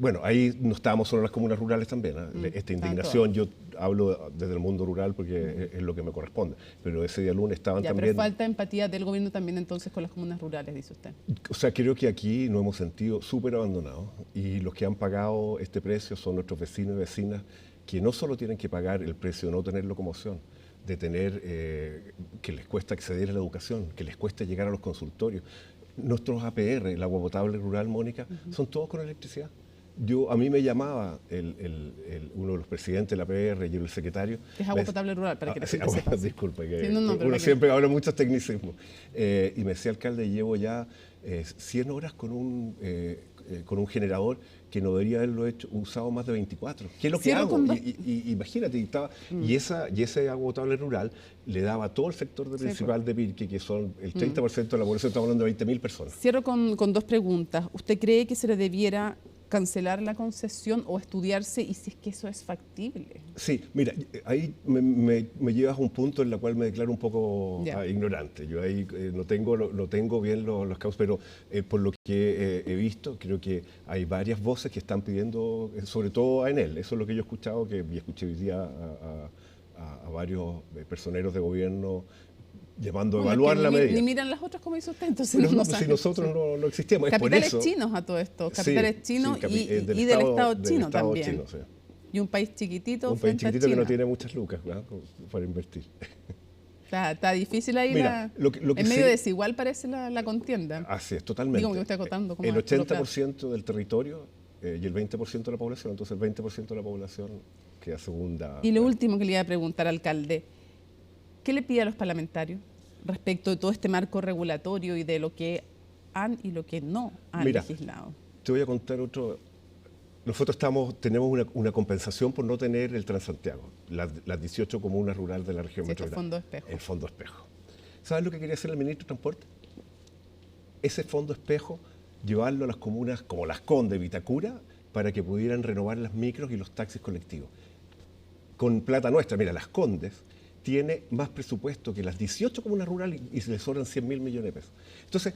S17: bueno, ahí no estábamos solo las comunas rurales también. Esta indignación, yo hablo desde el mundo rural porque es lo que me corresponde, pero ese día lunes estaban también...
S1: Pero falta empatía del gobierno también entonces con las comunas rurales, dice usted.
S17: O sea, creo que aquí nos hemos sentido súper abandonados y los que han pagado este precio son nuestros vecinos y vecinas que no solo tienen que pagar el precio de no tener locomoción, de tener que les cuesta acceder a la educación, que les cuesta llegar a los consultorios. Nuestros APR, el agua potable rural, Mónica, son todos con electricidad. A mí me llamaba uno de los presidentes de la APR y el secretario.
S1: Es agua potable rural, para que la gente sepa.
S17: Disculpa, que
S1: sí,
S17: uno siempre habla muchos tecnicismos. Y me decía, alcalde, llevo ya 100 horas con un generador que no debería haberlo usado más de 24. ¿Qué es lo que hago? Imagínate, y ese agua potable rural le daba a todo el sector principal de Pirque, que son el 30% de la población, estamos hablando de 20.000 personas.
S1: Cierro con dos preguntas. ¿Usted cree que se le debiera cancelar la concesión o estudiarse y si es que eso es factible?
S17: Sí, mira, ahí me llevas a un punto en el cual me declaro un poco ignorante. Yo ahí no tengo bien los casos, pero por lo que he visto, creo que hay varias voces que están pidiendo, sobre todo a Enel. Eso es lo que yo he escuchado, y escuché hoy día a varios personeros de gobierno llamando a evaluar la medida.
S1: Ni miran las otras como dice usted, entonces
S17: si nosotros no existíamos.
S1: Capitales chinos a todo esto, capitales chinos y del Estado chino también. Chino, sí. Y un país chiquitito.
S17: Un país chiquitito que no tiene muchas lucas para invertir.
S1: Está difícil ahí. Mira, en medio desigual parece la contienda.
S17: Así es, totalmente.
S1: Digo que me estoy acotando.
S17: El 80% del territorio y el 20% de la población, entonces el 20% de la población queda segunda.
S1: Y lo último que le iba a preguntar, alcalde, ¿qué le pide a los parlamentarios respecto de todo este marco regulatorio y de lo que han y lo que no han legislado?
S17: Te voy a contar otro. Nosotros tenemos una compensación por no tener el Transantiago, las 18 comunas rurales de la región metropolitana.
S1: El fondo espejo.
S17: El fondo espejo. ¿Sabes lo que quería hacer el ministro de Transporte? Ese fondo espejo, llevarlo a las comunas como Las Condes, Vitacura, para que pudieran renovar las micros y los taxis colectivos. Con plata nuestra, mira, Las Condes tiene más presupuesto que las 18 comunas rurales y se le sobran 100.000 millones de pesos. Entonces,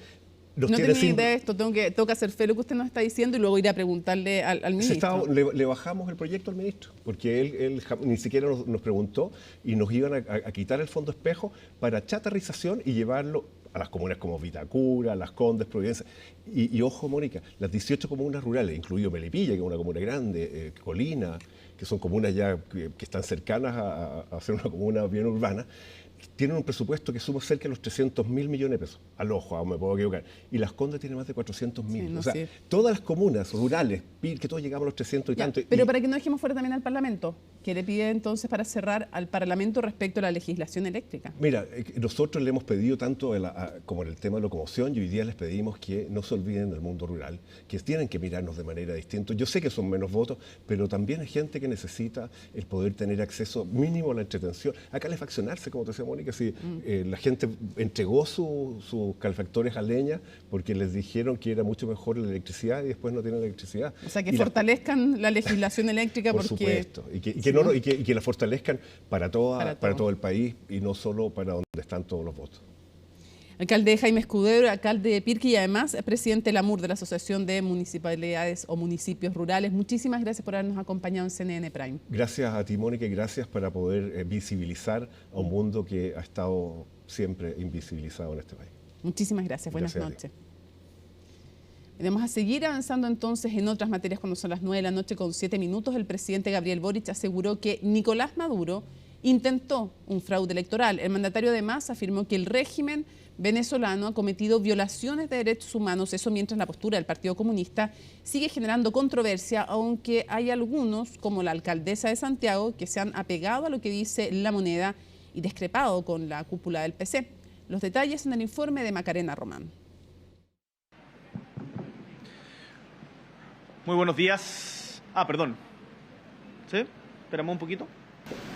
S1: no tengo ni idea de esto, tengo que hacer fe lo que usted nos está diciendo y luego ir a preguntarle al ministro.
S17: Le bajamos el proyecto al ministro, porque él ni siquiera nos preguntó y nos iban a quitar el fondo espejo para chatarrización y llevarlo a las comunas como Vitacura, Las Condes, Providencia. Y ojo, Mónica, las 18 comunas rurales, incluido Melipilla, que es una comuna grande, Colina, que son comunas ya que están cercanas a ser una comuna bien urbana, tienen un presupuesto que suma cerca de los 300.000 millones de pesos. Al ojo, me puedo equivocar. Y Las Condes tiene más de 400.000. Todas las comunas rurales, que todos llegamos a los 300 y tanto.
S1: Pero para que no dejemos fuera también al Parlamento, ¿qué le pide entonces para cerrar al Parlamento respecto a la legislación eléctrica?
S17: Mira, nosotros le hemos pedido tanto como en el tema de locomoción, y hoy día les pedimos que no se olviden del mundo rural, que tienen que mirarnos de manera distinta. Yo sé que son menos votos, pero también hay gente que necesita el poder tener acceso mínimo a la entretención, a calefaccionarse, como te decía Mónica. Si la gente entregó sus calefactores a leña porque les dijeron que era mucho mejor la electricidad y después no tienen electricidad.
S1: O sea, que fortalezcan la legislación eléctrica
S17: por supuesto, y que la fortalezcan para todo el país y no solo para donde están todos los votos.
S1: Alcalde Jaime Escudero, alcalde de Pirque y además presidente de la AMUR, de la Asociación de Municipalidades o Municipios Rurales. Muchísimas gracias por habernos acompañado en CNN Prime.
S17: Gracias a ti, Mónica, y gracias para poder visibilizar a un mundo que ha estado siempre invisibilizado en este país.
S1: Muchísimas gracias. Buenas noches. Vamos a seguir avanzando entonces en otras materias cuando son las 9 de la noche con 7 minutos. El presidente Gabriel Boric aseguró que Nicolás Maduro intentó un fraude electoral. El mandatario además afirmó que el régimen venezolano ha cometido violaciones de derechos humanos, eso mientras la postura del Partido Comunista sigue generando controversia, aunque hay algunos, como la alcaldesa de Santiago, que se han apegado a lo que dice La Moneda y discrepado con la cúpula del PC. Los detalles en el informe de Macarena Román.
S16: Muy buenos días. Perdón. ¿Sí? Esperamos un poquito.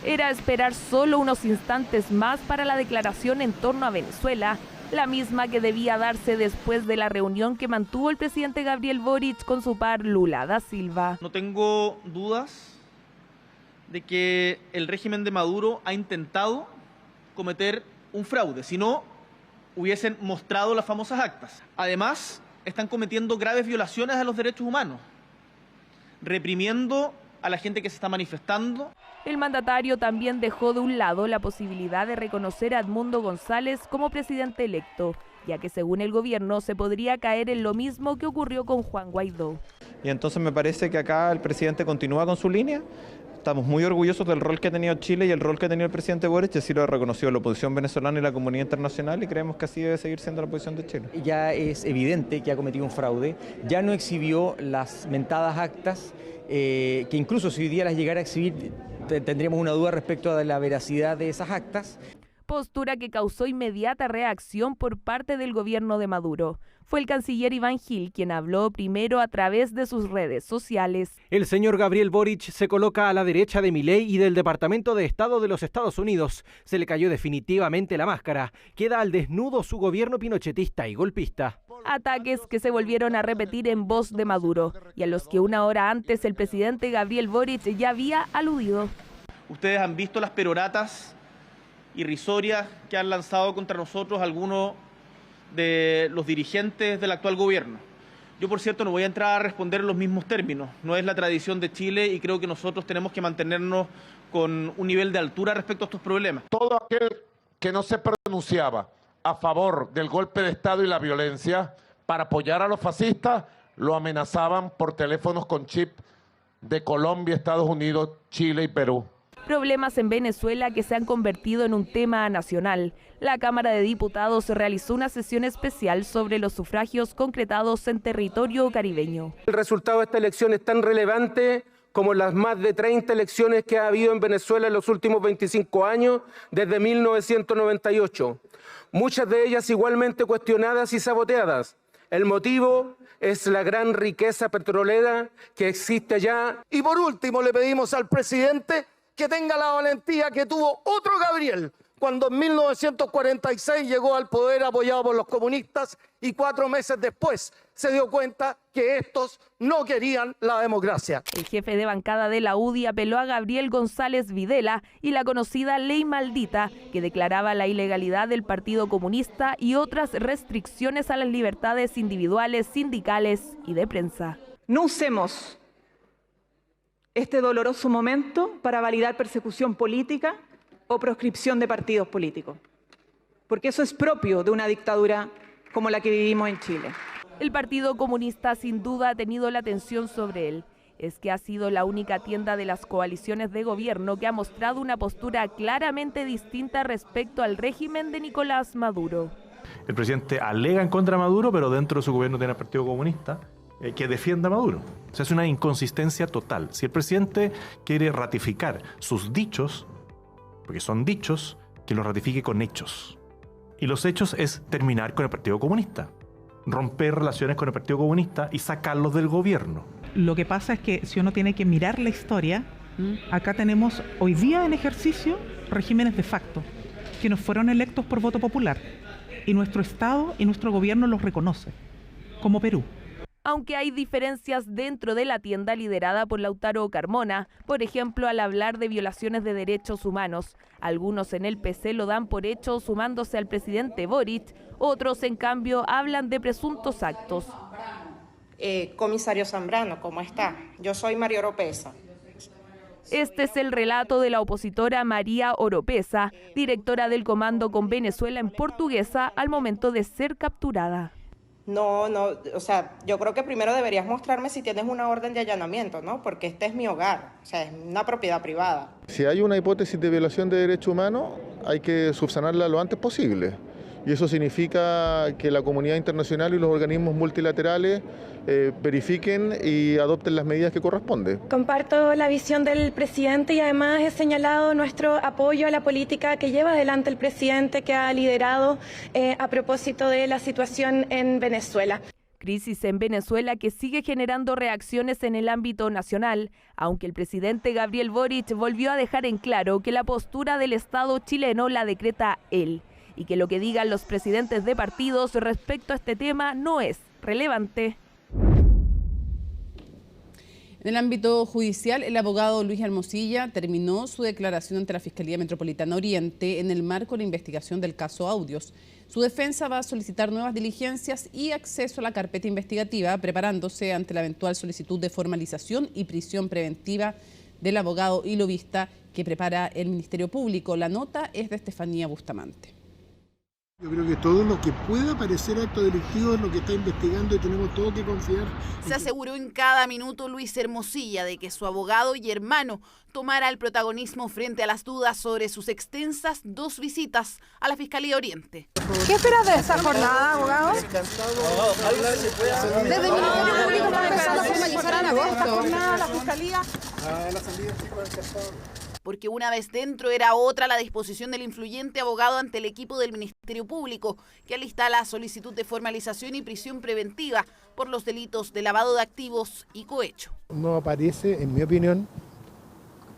S2: Era esperar solo unos instantes más para la declaración en torno a Venezuela, la misma que debía darse después de la reunión que mantuvo el presidente Gabriel Boric con su par Lula da Silva.
S16: No tengo dudas de que el régimen de Maduro ha intentado cometer un fraude, si no hubiesen mostrado las famosas actas. Además, están cometiendo graves violaciones a los derechos humanos, reprimiendo a la gente que se está manifestando.
S2: El mandatario también dejó de un lado la posibilidad de reconocer a Edmundo González como presidente electo, ya que según el gobierno se podría caer en lo mismo que ocurrió con Juan Guaidó.
S7: Y entonces me parece que acá el presidente continúa con su línea, estamos muy orgullosos del rol que ha tenido Chile y el rol que ha tenido el presidente Boric, así lo ha reconocido la oposición venezolana y la comunidad internacional, y creemos que así debe seguir siendo la posición de Chile.
S8: Ya es evidente que ha cometido un fraude, ya no exhibió las mentadas actas, que incluso si hoy día las llegara a exhibir tendríamos una duda respecto a la veracidad de esas actas.
S2: Postura que causó inmediata reacción por parte del gobierno de Maduro. Fue el canciller Iván Gil quien habló primero a través de sus redes sociales.
S21: El señor Gabriel Boric se coloca a la derecha de Milei y del Departamento de Estado de los Estados Unidos. Se le cayó definitivamente la máscara. Queda al desnudo su gobierno pinochetista y golpista.
S2: Ataques que se volvieron a repetir en voz de Maduro y a los que una hora antes el presidente Gabriel Boric ya había aludido.
S16: Ustedes han visto las peroratas irrisorias que han lanzado contra nosotros algunos de los dirigentes del actual gobierno. Yo, por cierto, no voy a entrar a responder en los mismos términos. No es la tradición de Chile y creo que nosotros tenemos que mantenernos con un nivel de altura respecto a estos problemas.
S9: Todo aquel que no se pronunciaba a favor del golpe de Estado y la violencia para apoyar a los fascistas, lo amenazaban por teléfonos con chip de Colombia, Estados Unidos, Chile y Perú.
S2: Problemas en Venezuela que se han convertido en un tema nacional. La Cámara de Diputados realizó una sesión especial sobre los sufragios concretados en territorio caribeño.
S10: El resultado de esta elección es tan relevante como las más de 30 elecciones que ha habido en Venezuela en los últimos 25 años, desde 1998. Muchas de ellas igualmente cuestionadas y saboteadas. El motivo es la gran riqueza petrolera que existe allá.
S13: Y por último le pedimos al presidente que tenga la valentía que tuvo otro Gabriel cuando en 1946 llegó al poder apoyado por los comunistas y 4 meses después se dio cuenta que estos no querían la democracia.
S2: El jefe de bancada de la UDI apeló a Gabriel González Videla y la conocida ley maldita que declaraba la ilegalidad del Partido Comunista y otras restricciones a las libertades individuales, sindicales y de prensa.
S26: No usemos este doloroso momento para validar persecución política o proscripción de partidos políticos, porque eso es propio de una dictadura como la que vivimos en Chile.
S2: El Partido Comunista sin duda ha tenido la atención sobre él. Es que ha sido la única tienda de las coaliciones de gobierno que ha mostrado una postura claramente distinta respecto al régimen de Nicolás Maduro.
S27: El presidente alega en contra de Maduro, pero dentro de su gobierno tiene el Partido Comunista que defienda a Maduro. O sea, es una inconsistencia total. Si el presidente quiere ratificar sus dichos, porque son dichos, que los ratifique con hechos. Y los hechos es terminar con el Partido Comunista, romper relaciones con el Partido Comunista y sacarlos del gobierno.
S28: Lo que pasa es que si uno tiene que mirar la historia, acá tenemos hoy día en ejercicio regímenes de facto, que nos fueron electos por voto popular, y nuestro Estado y nuestro gobierno los reconoce, como Perú.
S2: Aunque hay diferencias dentro de la tienda liderada por Lautaro Carmona, por ejemplo, al hablar de violaciones de derechos humanos. Algunos en el PC lo dan por hecho sumándose al presidente Boric, otros en cambio hablan de presuntos actos.
S29: Comisario Zambrano, ¿cómo está? Yo soy María Oropesa.
S2: Este es el relato de la opositora María Oropesa, directora del Comando con Venezuela en Portuguesa, al momento de ser capturada.
S29: No, o sea, yo creo que primero deberías mostrarme si tienes una orden de allanamiento, ¿no? Porque este es mi hogar, o sea, es una propiedad privada.
S30: Si hay una hipótesis de violación de derechos humanos, hay que subsanarla lo antes posible. Y eso significa que la comunidad internacional y los organismos multilaterales verifiquen y adopten las medidas que corresponden.
S31: Comparto la visión del presidente y además he señalado nuestro apoyo a la política que lleva adelante el presidente, que ha liderado a propósito de la situación en Venezuela.
S2: Crisis en Venezuela que sigue generando reacciones en el ámbito nacional, aunque el presidente Gabriel Boric volvió a dejar en claro que la postura del Estado chileno la decreta él, y que lo que digan los presidentes de partidos respecto a este tema no es relevante.
S1: En el ámbito judicial, el abogado Luis Hermosilla terminó su declaración ante la Fiscalía Metropolitana Oriente en el marco de la investigación del caso Audios. Su defensa va a solicitar nuevas diligencias y acceso a la carpeta investigativa, preparándose ante la eventual solicitud de formalización y prisión preventiva del abogado y lobista que prepara el Ministerio Público. La nota es de Estefanía Bustamante.
S3: Yo creo que todo lo que pueda parecer acto delictivo es lo que está investigando y tenemos todo que confiar.
S4: Se aseguró en cada minuto Luis Hermosilla de que su abogado y hermano tomara el protagonismo frente a las dudas sobre sus extensas 2 visitas a la Fiscalía Oriente.
S11: ¿Qué esperas de esta jornada, abogado?
S4: Desde el Ministerio Público está empezando a formalizar en agosto.
S11: La Fiscalía.
S4: Porque una vez dentro era otra la disposición del influyente abogado ante el equipo del Ministerio Público, que alista la solicitud de formalización y prisión preventiva por los delitos de lavado de activos y cohecho.
S3: No aparece, en mi opinión,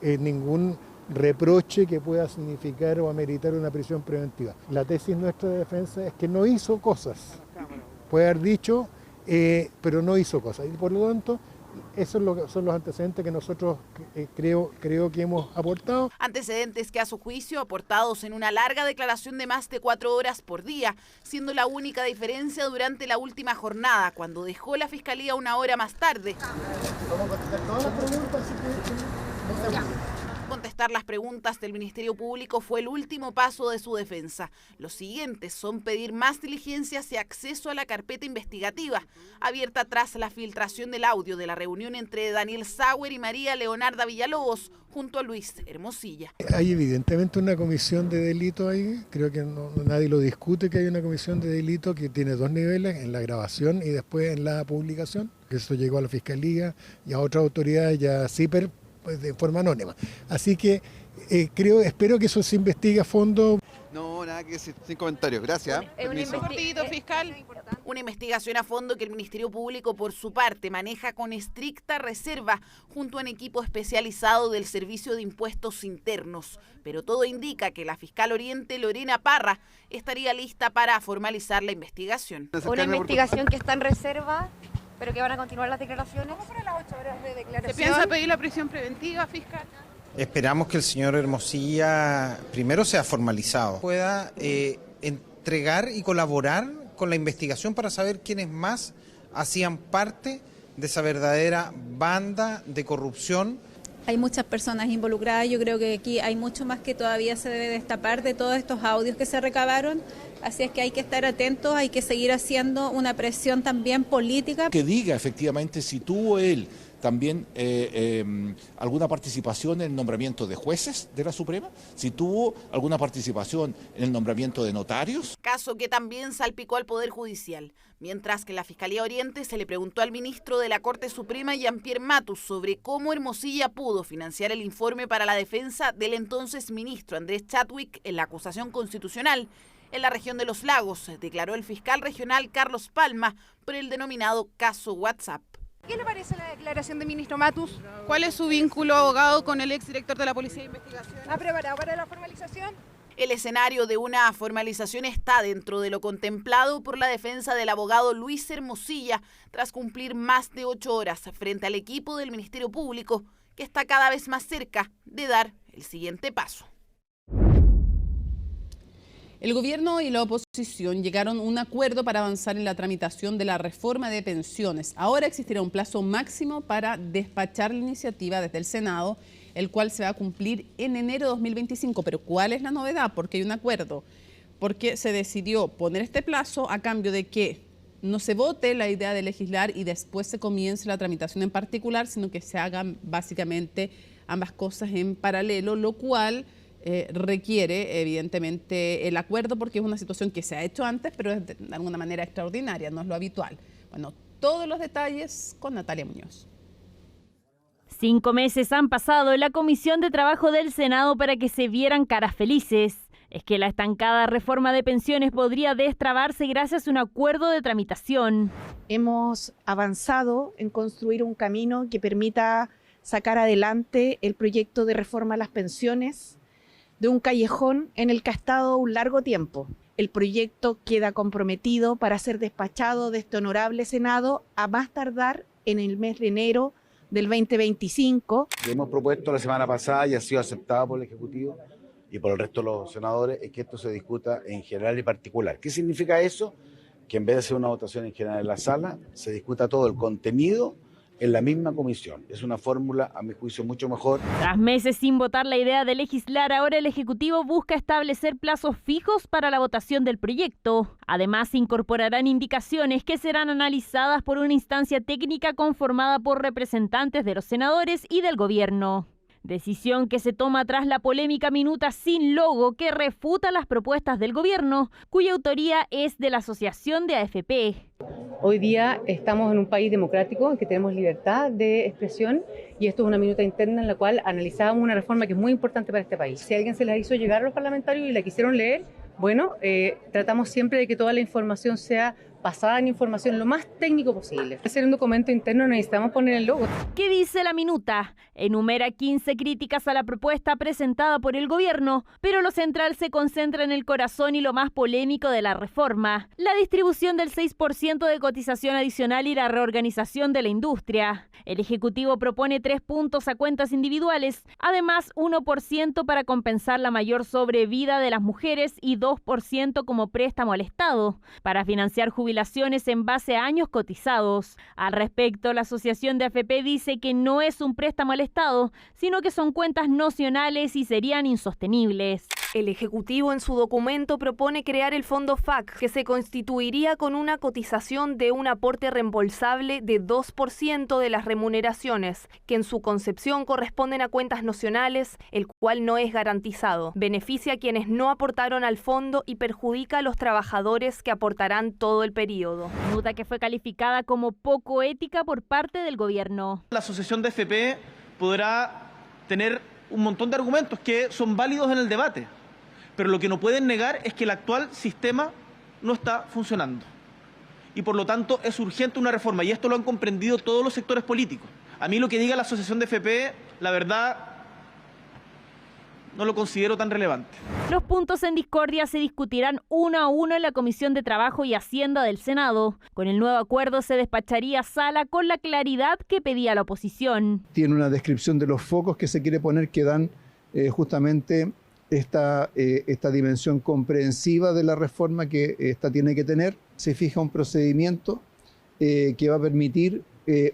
S3: ningún reproche que pueda significar o ameritar una prisión preventiva. La tesis nuestra de defensa es que no hizo cosas. Puede haber dicho, pero no hizo cosas. Y por lo tanto, esos son los antecedentes que nosotros creo que hemos aportado.
S4: Antecedentes que a su juicio aportados en una larga declaración de más de 4 horas por día, siendo la única diferencia durante la última jornada, cuando dejó la Fiscalía 1 hora más tarde.
S3: Vamos a contestar todas las preguntas, así que...
S4: Contestar las preguntas del Ministerio Público fue el último paso de su defensa. Los siguientes son pedir más diligencias y acceso a la carpeta investigativa, abierta tras la filtración del audio de la reunión entre Daniel Sauer y María Leonarda Villalobos, junto a Luis Hermosilla.
S3: Hay evidentemente una comisión de delito ahí, creo que nadie lo discute, que hay una comisión de delito que tiene 2 niveles, en la grabación y después en la publicación. Eso llegó a la Fiscalía y a otras autoridades, ya CIPER, pues de forma anónima. Así que espero que eso se investigue a fondo.
S12: No, nada que decir, sin comentarios. Gracias.
S4: Una investigación a fondo que el Ministerio Público, por su parte, maneja con estricta reserva junto a un equipo especializado del Servicio de Impuestos Internos. Pero todo indica que la fiscal Oriente, Lorena Parra, estaría lista para formalizar la investigación.
S11: Una investigación que está en reserva, pero que van a continuar las declaraciones. ¿Cómo fueron las 8 horas de declaración?
S4: ¿Se piensa pedir la prisión preventiva, fiscal?
S14: Esperamos que el señor Hermosilla primero sea formalizado, pueda entregar y colaborar con la investigación para saber quiénes más hacían parte de esa verdadera banda de corrupción.
S15: Hay muchas personas involucradas, yo creo que aquí hay mucho más que todavía se debe destapar de todos estos audios que se recabaron, así es que hay que estar atentos, hay que seguir haciendo una presión también política.
S18: Que diga efectivamente si tuvo él también alguna participación en el nombramiento de jueces de la Suprema, si tuvo alguna participación en el nombramiento de notarios.
S4: Caso que también salpicó al Poder Judicial, mientras que la Fiscalía Oriente se le preguntó al ministro de la Corte Suprema, Jean-Pierre Matus, sobre cómo Hermosilla pudo financiar el informe para la defensa del entonces ministro Andrés Chadwick en la acusación constitucional en la región de Los Lagos, declaró el fiscal regional Carlos Palma por el denominado caso WhatsApp.
S11: ¿Qué le parece la declaración del ministro Matus?
S4: ¿Cuál es su vínculo, abogado, con el exdirector de la Policía de Investigación?
S11: ¿Ha preparado para la formalización?
S4: El escenario de una formalización está dentro de lo contemplado por la defensa del abogado Luis Hermosilla tras cumplir más de 8 horas frente al equipo del Ministerio Público, que está cada vez más cerca de dar el siguiente paso.
S1: El gobierno y la oposición llegaron a un acuerdo para avanzar en la tramitación de la reforma de pensiones. Ahora existirá un plazo máximo para despachar la iniciativa desde el Senado, el cual se va a cumplir en enero de 2025. Pero ¿cuál es la novedad? Porque hay un acuerdo. Porque se decidió poner este plazo a cambio de que no se vote la idea de legislar y después se comience la tramitación en particular, sino que se hagan básicamente ambas cosas en paralelo, lo cual requiere evidentemente el acuerdo porque es una situación que se ha hecho antes, pero es de alguna manera extraordinaria, no es lo habitual. Bueno, todos los detalles con Natalia Muñoz.
S19: 5 meses han pasado en la Comisión de Trabajo del Senado para que se vieran caras felices. Es que la estancada reforma de pensiones podría destrabarse gracias a un acuerdo de tramitación.
S22: Hemos avanzado en construir un camino que permita sacar adelante el proyecto de reforma a las pensiones de un callejón en el que ha estado un largo tiempo. El proyecto queda comprometido para ser despachado de este honorable Senado a más tardar en el mes de enero del 2025.
S23: Lo hemos propuesto la semana pasada y ha sido aceptado por el Ejecutivo y por el resto de los senadores, es que esto se discuta en general y particular. ¿Qué significa eso? Que en vez de hacer una votación en general en la sala, se discuta todo el contenido en la misma comisión. Es una fórmula, a mi juicio, mucho mejor.
S19: Tras meses sin votar la idea de legislar, ahora el Ejecutivo busca establecer plazos fijos para la votación del proyecto. Además, se incorporarán indicaciones que serán analizadas por una instancia técnica conformada por representantes de los senadores y del gobierno. Decisión que se toma tras la polémica minuta sin logo que refuta las propuestas del gobierno, cuya autoría es de la Asociación de AFP.
S5: Hoy día estamos en un país democrático en que tenemos libertad de expresión y esto es una minuta interna en la cual analizábamos una reforma que es muy importante para este país. Si alguien se la hizo llegar a los parlamentarios y la quisieron leer, bueno, tratamos siempre de que toda la información sea basada en información lo más técnico posible. Para hacer un documento interno necesitamos poner el logo.
S19: ¿Qué dice la minuta? Enumera 15 críticas a la propuesta presentada por el gobierno, pero lo central se concentra en el corazón y lo más polémico de la reforma: la distribución del 6% de cotización adicional y la reorganización de la industria. El Ejecutivo propone 3 puntos a cuentas individuales, además 1% para compensar la mayor sobrevida de las mujeres y 2% como préstamo al Estado, para financiar jubilaciones en base a años cotizados. Al respecto, la Asociación de AFP dice que no es un préstamo al Estado, sino que son cuentas nocionales y serían insostenibles.
S2: El Ejecutivo en su documento propone crear el Fondo FAC, que se constituiría con una cotización de un aporte reembolsable de 2% de las remuneraciones, que en su concepción corresponden a cuentas nocionales, el cual no es garantizado. Beneficia a quienes no aportaron al fondo y perjudica a los trabajadores que aportarán todo el periodo.
S19: Minuta que fue calificada como poco ética por parte del gobierno.
S6: La Asociación de AFP podrá tener un montón de argumentos que son válidos en el debate, pero lo que no pueden negar es que el actual sistema no está funcionando. Y por lo tanto es urgente una reforma, y esto lo han comprendido todos los sectores políticos. A mí lo que diga la Asociación de AFP, la verdad, no lo considero tan relevante.
S19: Los puntos en discordia se discutirán uno a uno en la Comisión de Trabajo y Hacienda del Senado. Con el nuevo acuerdo se despacharía sala con la claridad que pedía la oposición.
S7: Tiene una descripción de los focos que se quiere poner que dan justamente esta dimensión comprensiva de la reforma que esta tiene que tener. Se fija un procedimiento que va a permitir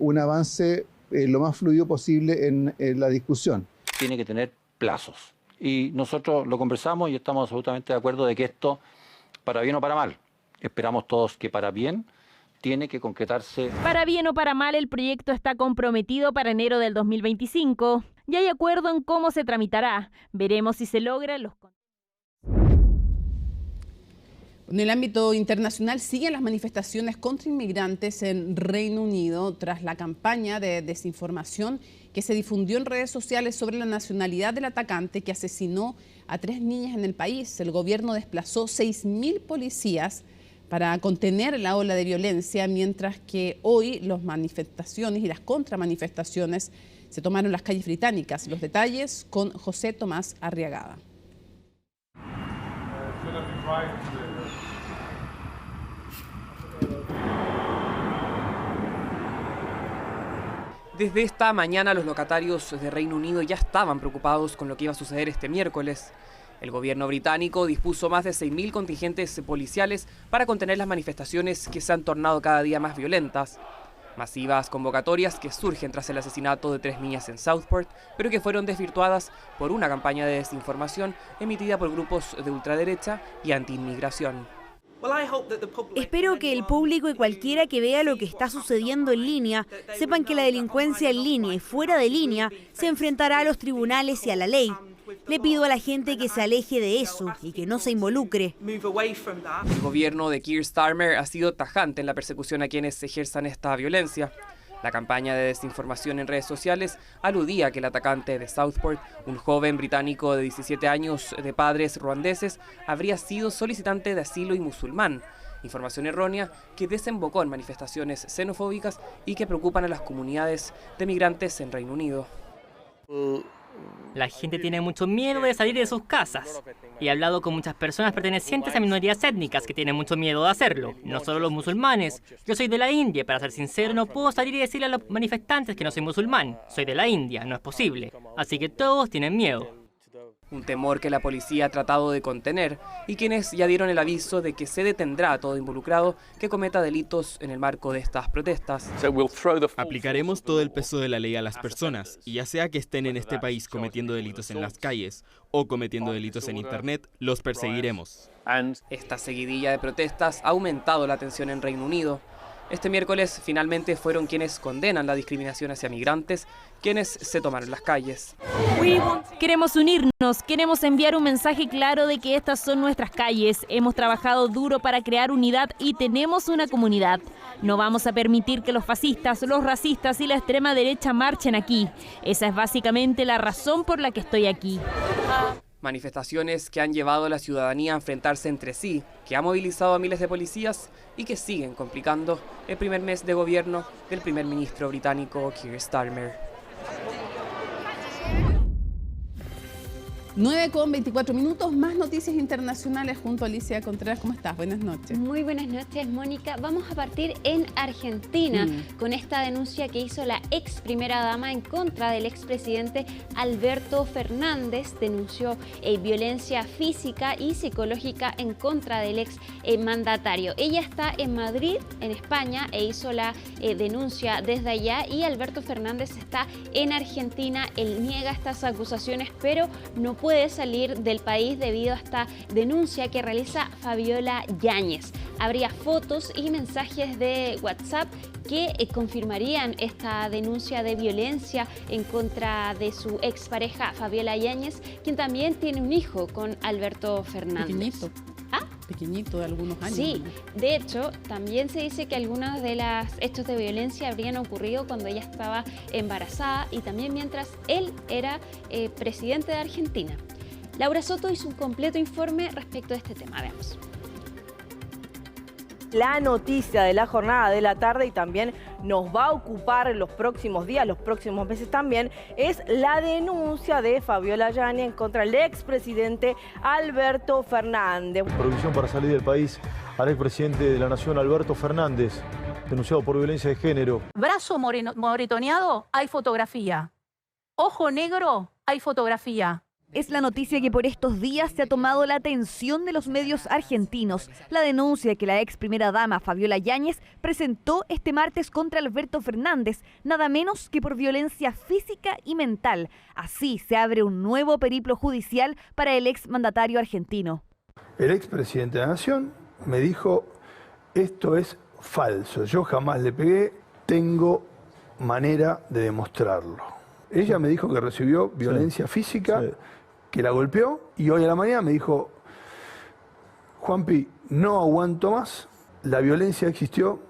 S7: un avance lo más fluido posible en la discusión.
S8: Tiene que tener plazos. Y nosotros lo conversamos y estamos absolutamente de acuerdo de que esto, para bien o para mal, esperamos todos que para bien, tiene que concretarse.
S19: Para bien o para mal, el proyecto está comprometido para enero del 2025. Ya hay acuerdo en cómo se tramitará. Veremos si se logran los...
S1: En el ámbito internacional siguen las manifestaciones contra inmigrantes en Reino Unido tras la campaña de desinformación que se difundió en redes sociales sobre la nacionalidad del atacante que asesinó a 3 niñas en el país. El gobierno desplazó 6.000 policías para contener la ola de violencia, mientras que hoy las manifestaciones y las contramanifestaciones se tomaron las calles británicas. Los detalles con José Tomás Arriagada.
S9: Desde esta mañana los locatarios de Reino Unido ya estaban preocupados con lo que iba a suceder este miércoles. El gobierno británico dispuso más de 6.000 contingentes policiales para contener las manifestaciones que se han tornado cada día más violentas. Masivas convocatorias que surgen tras el asesinato de 3 niñas en Southport, pero que fueron desvirtuadas por una campaña de desinformación emitida por grupos de ultraderecha y anti-inmigración.
S16: Espero que el público y cualquiera que vea lo que está sucediendo en línea sepan que la delincuencia en línea y fuera de línea se enfrentará a los tribunales y a la ley. Le pido a la gente que se aleje de eso y que no se involucre.
S9: El gobierno de Keir Starmer ha sido tajante en la persecución a quienes ejerzan esta violencia. La campaña de desinformación en redes sociales aludía que el atacante de Southport, un joven británico de 17 años de padres ruandeses, habría sido solicitante de asilo y musulmán. Información errónea que desembocó en manifestaciones xenofóbicas y que preocupan a las comunidades de migrantes en Reino Unido.
S17: La gente tiene mucho miedo de salir de sus casas. He hablado con muchas personas pertenecientes a minorías étnicas que tienen mucho miedo de hacerlo. No solo los musulmanes. Yo soy de la India, para ser sincero, no puedo salir y decirle a los manifestantes que no soy musulmán. Soy de la India, no es posible. Así que todos tienen miedo.
S9: Un temor que la policía ha tratado de contener y quienes ya dieron el aviso de que se detendrá a todo involucrado que cometa delitos en el marco de estas protestas.
S10: Aplicaremos todo el peso de la ley a las personas, y ya sea que estén en este país cometiendo delitos en las calles o cometiendo delitos en Internet, los perseguiremos.
S9: Esta seguidilla de protestas ha aumentado la tensión en Reino Unido. Este miércoles finalmente fueron quienes condenan la discriminación hacia migrantes, quienes se tomaron las calles.
S19: Queremos unirnos, queremos enviar un mensaje claro de que estas son nuestras calles. Hemos trabajado duro para crear unidad y tenemos una comunidad. No vamos a permitir que los fascistas, los racistas y la extrema derecha marchen aquí. Esa es básicamente la razón por la que estoy aquí.
S9: Manifestaciones que han llevado a la ciudadanía a enfrentarse entre sí, que ha movilizado a miles de policías y que siguen complicando el primer mes de gobierno del primer ministro británico Keir Starmer.
S1: 9:24, más noticias internacionales junto a Alicia Contreras. ¿Cómo estás? Buenas noches.
S13: Muy buenas noches, Mónica. Vamos a partir en Argentina con esta denuncia que hizo la ex primera dama en contra del expresidente Alberto Fernández. Denunció violencia física y psicológica en contra del ex mandatario. Ella está en Madrid, en España, e hizo la denuncia desde allá, y Alberto Fernández está en Argentina. Él niega estas acusaciones, pero no puede salir del país debido a esta denuncia que realiza Fabiola Yáñez. Habría fotos y mensajes de WhatsApp que confirmarían esta denuncia de violencia en contra de su expareja Fabiola Yáñez, quien también tiene un hijo con Alberto Fernández.
S1: Pequeñito. Pequeñito, de algunos años.
S13: Sí, de hecho, también se dice que algunos de los hechos de violencia habrían ocurrido cuando ella estaba embarazada y también mientras él era presidente de Argentina. Laura Soto hizo un completo informe respecto a este tema. Veamos.
S20: La noticia de la jornada de la tarde, y también nos va a ocupar en los próximos días, los próximos meses también, es la denuncia de Fabiola Yáñez contra el expresidente Alberto Fernández.
S21: Prohibición para salir del país al expresidente de la Nación, Alberto Fernández, denunciado por violencia de género.
S24: Brazo moretoneado, hay fotografía. Ojo negro, hay fotografía.
S16: Es la noticia que por estos días se ha tomado la atención de los medios argentinos. La denuncia que la ex primera dama Fabiola Yáñez presentó este martes contra Alberto Fernández, nada menos que por violencia física y mental. Así se abre un nuevo periplo judicial para el ex mandatario argentino.
S21: El expresidente de la Nación me dijo, esto es falso, yo jamás le pegué, tengo manera de demostrarlo. Ella me dijo que recibió violencia física, que la golpeó, y hoy a la mañana me dijo, Juanpi, no aguanto más, la violencia existió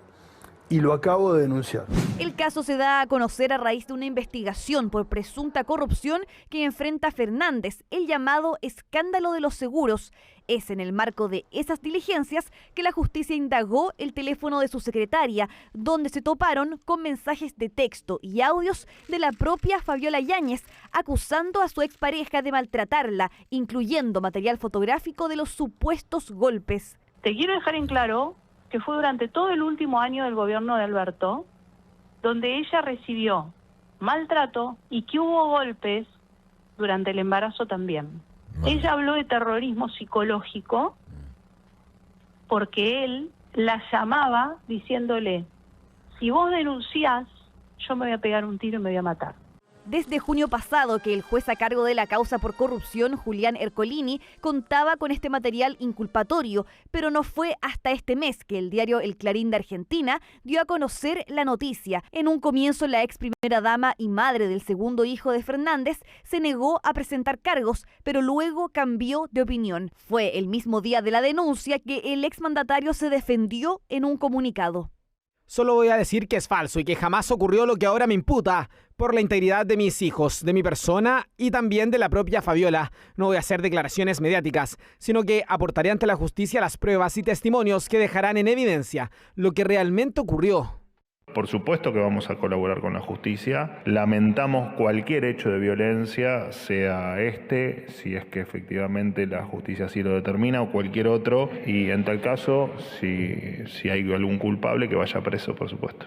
S21: y lo acabo de denunciar.
S16: El caso se da a conocer a raíz de una investigación por presunta corrupción que enfrenta a Fernández, el llamado escándalo de los seguros. Es en el marco de esas diligencias que la justicia indagó el teléfono de su secretaria, donde se toparon con mensajes de texto y audios de la propia Fabiola Yáñez, acusando a su expareja de maltratarla, incluyendo material fotográfico de los supuestos golpes.
S25: Te quiero dejar en claro que fue durante todo el último año del gobierno de Alberto donde ella recibió maltrato y que hubo golpes durante el embarazo también. Ella habló de terrorismo psicológico porque él la llamaba diciéndole, si vos denunciás, yo me voy a pegar un tiro y me voy a matar.
S16: Desde junio pasado que el juez a cargo de la causa por corrupción, Julián Ercolini, contaba con este material inculpatorio, pero no fue hasta este mes que el diario El Clarín de Argentina dio a conocer la noticia. En un comienzo, la ex primera dama y madre del segundo hijo de Fernández se negó a presentar cargos, pero luego cambió de opinión. Fue el mismo día de la denuncia que el exmandatario se defendió en un comunicado.
S26: Solo voy a decir que es falso y que jamás ocurrió lo que ahora me imputa, por la integridad de mis hijos, de mi persona y también de la propia Fabiola. No voy a hacer declaraciones mediáticas, sino que aportaré ante la justicia las pruebas y testimonios que dejarán en evidencia lo que realmente ocurrió.
S27: Por supuesto que vamos a colaborar con la justicia. Lamentamos cualquier hecho de violencia, sea este, si es que efectivamente la justicia así lo determina, o cualquier otro. Y en tal caso, si hay algún culpable, que vaya preso, por supuesto.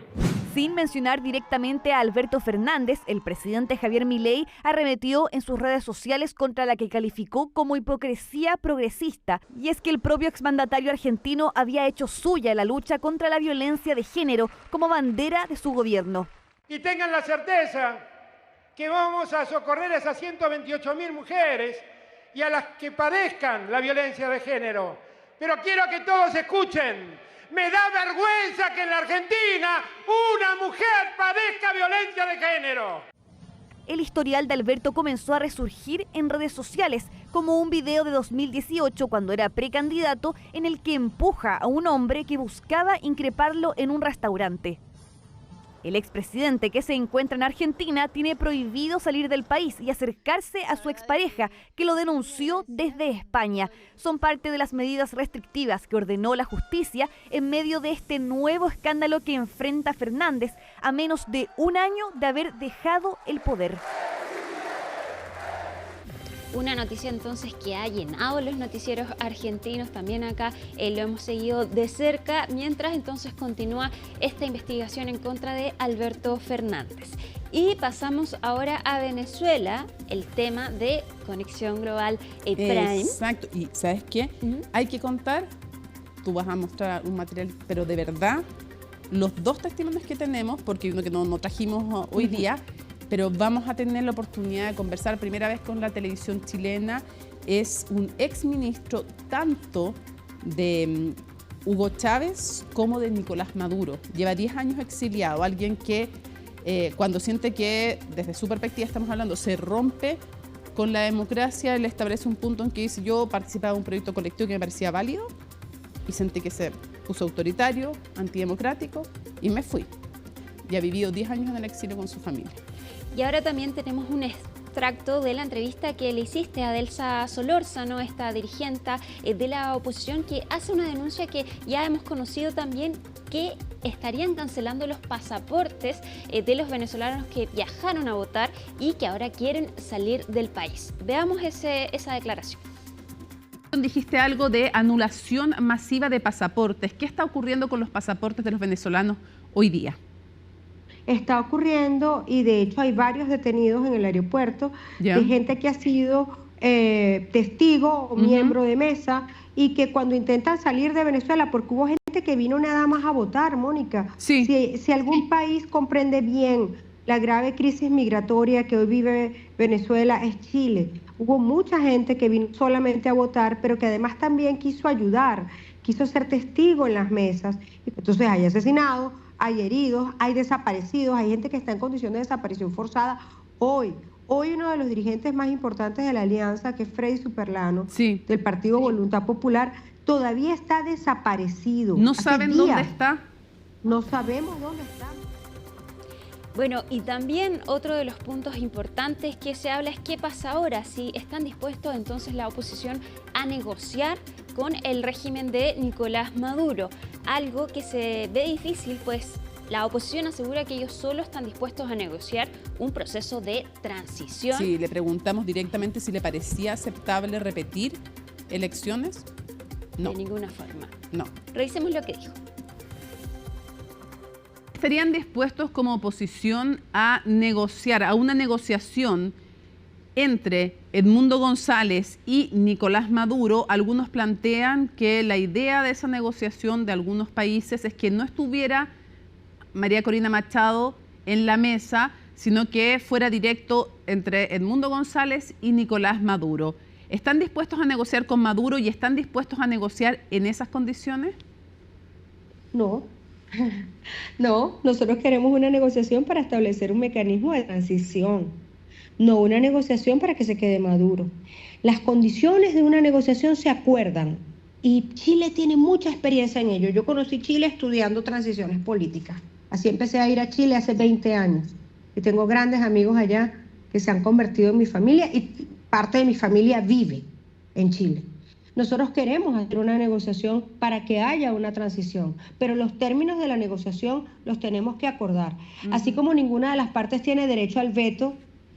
S16: Sin mencionar directamente a Alberto Fernández, el presidente Javier Milei arremetió en sus redes sociales contra la que calificó como hipocresía progresista. Y es que el propio exmandatario argentino había hecho suya la lucha contra la violencia de género como bandera de su gobierno.
S3: Y tengan la certeza que vamos a socorrer a esas 128.000 mujeres y a las que padezcan la violencia de género. Pero quiero que todos escuchen. Me da vergüenza que en la Argentina una mujer padezca violencia de género.
S16: El historial de Alberto comenzó a resurgir en redes sociales, como un video de 2018 cuando era precandidato en el que empuja a un hombre que buscaba increparlo en un restaurante. El expresidente, que se encuentra en Argentina, tiene prohibido salir del país y acercarse a su expareja, que lo denunció desde España. Son parte de las medidas restrictivas que ordenó la justicia en medio de este nuevo escándalo que enfrenta Fernández a menos de un año de haber dejado el poder.
S13: Una noticia entonces que ha llenado los noticieros argentinos, también acá lo hemos seguido de cerca, mientras entonces continúa esta investigación en contra de Alberto Fernández. Y pasamos ahora a Venezuela, el tema de Conexión Global Prime.
S1: Exacto, y ¿sabes qué? Hay que contar, tú vas a mostrar un material, pero de verdad, los dos testimonios que tenemos, porque uno que no trajimos hoy día, pero vamos a tener la oportunidad de conversar primera vez con la televisión chilena. Es un exministro tanto de Hugo Chávez como de Nicolás Maduro. Lleva 10 años exiliado, alguien que cuando siente que, desde su perspectiva estamos hablando, se rompe con la democracia, él establece un punto en que dice: yo participaba de un proyecto colectivo que me parecía válido y sentí que se puso autoritario, antidemocrático y me fui. Y ha vivido 10 años en el exilio con su familia.
S13: Y ahora también tenemos un extracto de la entrevista que le hiciste a Delsa Solórzano, esta dirigente de la oposición, que hace una denuncia que ya hemos conocido también, que estarían cancelando los pasaportes de los venezolanos que viajaron a votar y que ahora quieren salir del país. Veamos esa declaración.
S1: Dijiste algo de anulación masiva de pasaportes. ¿Qué está ocurriendo con los pasaportes de los venezolanos hoy día?
S4: Está ocurriendo, y de hecho hay varios detenidos en el aeropuerto, de gente que ha sido testigo o miembro de mesa, y que cuando intentan salir de Venezuela, porque hubo gente que vino nada más a votar, Mónica. Si algún país comprende bien la grave crisis migratoria que hoy vive Venezuela, es Chile. Hubo mucha gente que vino solamente a votar, pero que además también quiso ayudar, quiso ser testigo en las mesas. Entonces hay asesinados, hay heridos, hay desaparecidos, hay gente que está en condición de desaparición forzada. Hoy uno de los dirigentes más importantes de la alianza, que es Freddy Superlano, del Partido Voluntad Popular, todavía está desaparecido.
S1: ¿No saben dónde está?
S4: No sabemos dónde está.
S13: Bueno, y también otro de los puntos importantes que se habla es qué pasa ahora, si están dispuestos entonces la oposición a negociar con el régimen de Nicolás Maduro, algo que se ve difícil, pues la oposición asegura que ellos solo están dispuestos a negociar un proceso de transición.
S1: Sí, le preguntamos directamente si le parecía aceptable repetir elecciones. No.
S13: De ninguna forma.
S1: No.
S13: Revisemos lo que dijo.
S1: ¿Estarían dispuestos como oposición a negociar, a una negociación entre Edmundo González y Nicolás Maduro? Algunos plantean que la idea de esa negociación de algunos países es que no estuviera María Corina Machado en la mesa, sino que fuera directo entre Edmundo González y Nicolás Maduro. ¿Están dispuestos a negociar con Maduro y están dispuestos a negociar en esas condiciones?
S4: No. No, nosotros queremos una negociación para establecer un mecanismo de transición, no una negociación para que se quede Maduro. Las condiciones de una negociación se acuerdan y Chile tiene mucha experiencia en ello. Yo conocí Chile estudiando transiciones políticas. Así empecé a ir a Chile hace 20 años y tengo grandes amigos allá que se han convertido en mi familia y parte de mi familia vive en Chile. Nosotros queremos hacer una negociación para que haya una transición, pero los términos de la negociación los tenemos que acordar. Así como ninguna de las partes tiene derecho al veto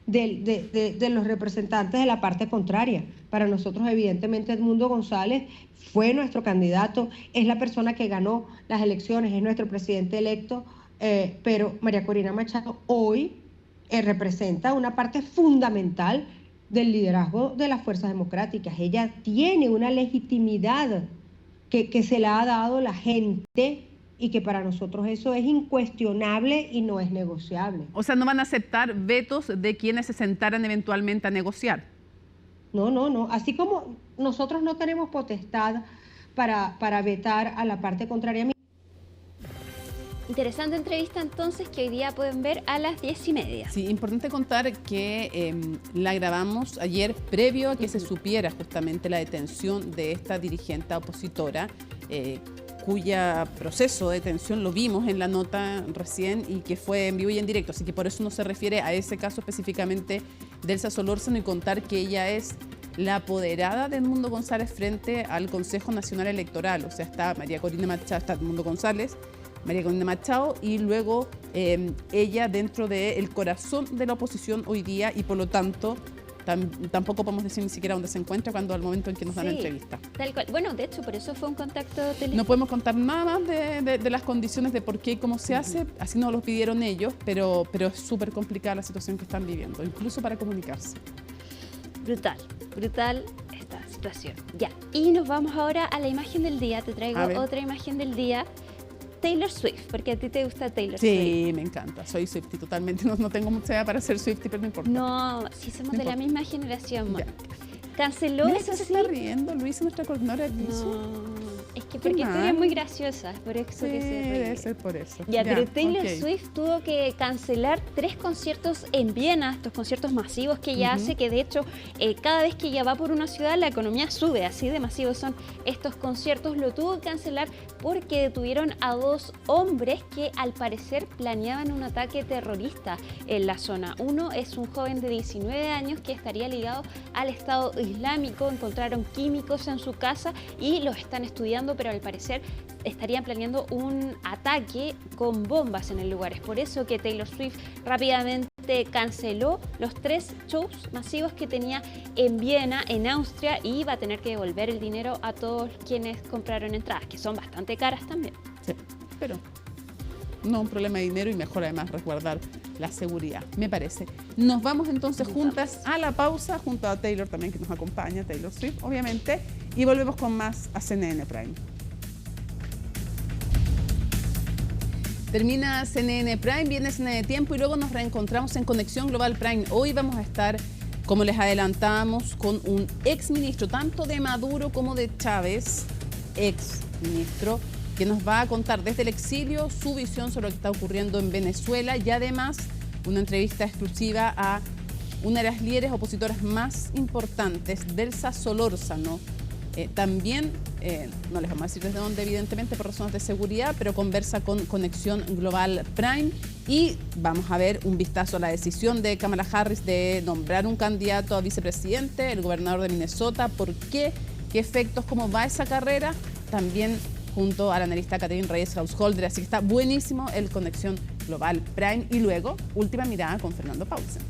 S4: de los representantes de la parte contraria. Para nosotros, evidentemente, Edmundo González fue nuestro candidato, es la persona que ganó las elecciones, es nuestro presidente electo pero María Corina Machado hoy representa una parte fundamental del liderazgo de las fuerzas democráticas. Ella tiene una legitimidad que se la ha dado la gente y que para nosotros eso es incuestionable y no es negociable.
S1: O sea, no van a aceptar vetos de quienes se sentaran eventualmente a negociar.
S4: No. Así como nosotros no tenemos potestad para vetar a la parte contraria.
S13: Interesante entrevista entonces que hoy día pueden ver a las 10:30.
S1: Sí, importante contar que la grabamos ayer previo a que se supiera justamente la detención de esta dirigente opositora, cuya proceso de detención lo vimos en la nota recién y que fue en vivo y en directo, así que por eso no se refiere a ese caso específicamente de Elsa Solórzano, y contar que ella es la apoderada de Edmundo González frente al Consejo Nacional Electoral. O sea, está María Corina Machado, está Edmundo González, María Corina Machado, y luego ella dentro del corazón de la oposición hoy día, y por lo tanto tampoco podemos decir ni siquiera dónde se encuentra cuando al momento en que nos dan la entrevista.
S13: Tal cual. Bueno, de hecho, por eso fue un contacto telefónico.
S1: No podemos contar nada más de las condiciones de por qué y cómo se hace, así nos lo pidieron ellos, pero es súper complicada la situación que están viviendo, incluso para comunicarse.
S13: Brutal esta situación. Ya, y nos vamos ahora a la imagen del día. Te traigo otra imagen del día. Taylor Swift, porque a ti te gusta Taylor Swift.
S1: Sí, me encanta. Soy Swiftie totalmente. No tengo mucha edad para ser Swiftie, pero no importa.
S13: No, sí somos de la misma generación, Mónica. Canceló eso,
S1: se está riendo, Luisa, nuestra coordinadora de piso.
S13: No, es que porque tú eres muy graciosa, por eso que se ríe.
S1: Debe ser por eso.
S13: Ya, pero Taylor Swift tuvo que cancelar 3 conciertos en Viena, estos conciertos masivos que ella hace, que de hecho cada vez que ella va por una ciudad la economía sube, así de masivos son estos conciertos. Lo tuvo que cancelar porque detuvieron a 2 hombres que al parecer planeaban un ataque terrorista en la zona. Uno es un joven de 19 años que estaría ligado al Estado Islámico. Encontraron químicos en su casa y los están estudiando, pero al parecer estarían planeando un ataque con bombas en el lugar. Es por eso que Taylor Swift rápidamente canceló los 3 shows masivos que tenía en Viena, en Austria, y va a tener que devolver el dinero a todos quienes compraron entradas, que son bastante caras también.
S1: Sí, pero no un problema de dinero, y mejor además resguardar la seguridad, me parece. Nos vamos entonces juntas a la pausa, junto a Taylor también, que nos acompaña, Taylor Swift, obviamente, y volvemos con más a CNN Prime. Termina CNN Prime, viene CNN Tiempo y luego nos reencontramos en Conexión Global Prime. Hoy vamos a estar, como les adelantábamos, con un exministro, tanto de Maduro como de Chávez, exministro, que nos va a contar desde el exilio su visión sobre lo que está ocurriendo en Venezuela, y además una entrevista exclusiva a una de las líderes opositoras más importantes, Elsa Solórzano. También, no les vamos a decir desde dónde, evidentemente, por razones de seguridad, pero conversa con Conexión Global Prime, y vamos a ver un vistazo a la decisión de Kamala Harris de nombrar un candidato a vicepresidente, el gobernador de Minnesota. ¿Por qué? ¿Qué efectos? ¿Cómo va esa carrera? También junto a la analista Catherine Reyes Hausholder, así que está buenísimo el Conexión Global Prime. Y luego, última mirada con Fernando Paulsen.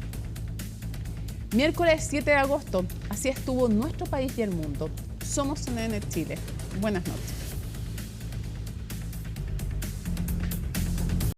S1: Miércoles 7 de agosto, así estuvo nuestro país y el mundo. Somos CNN Chile. Buenas noches.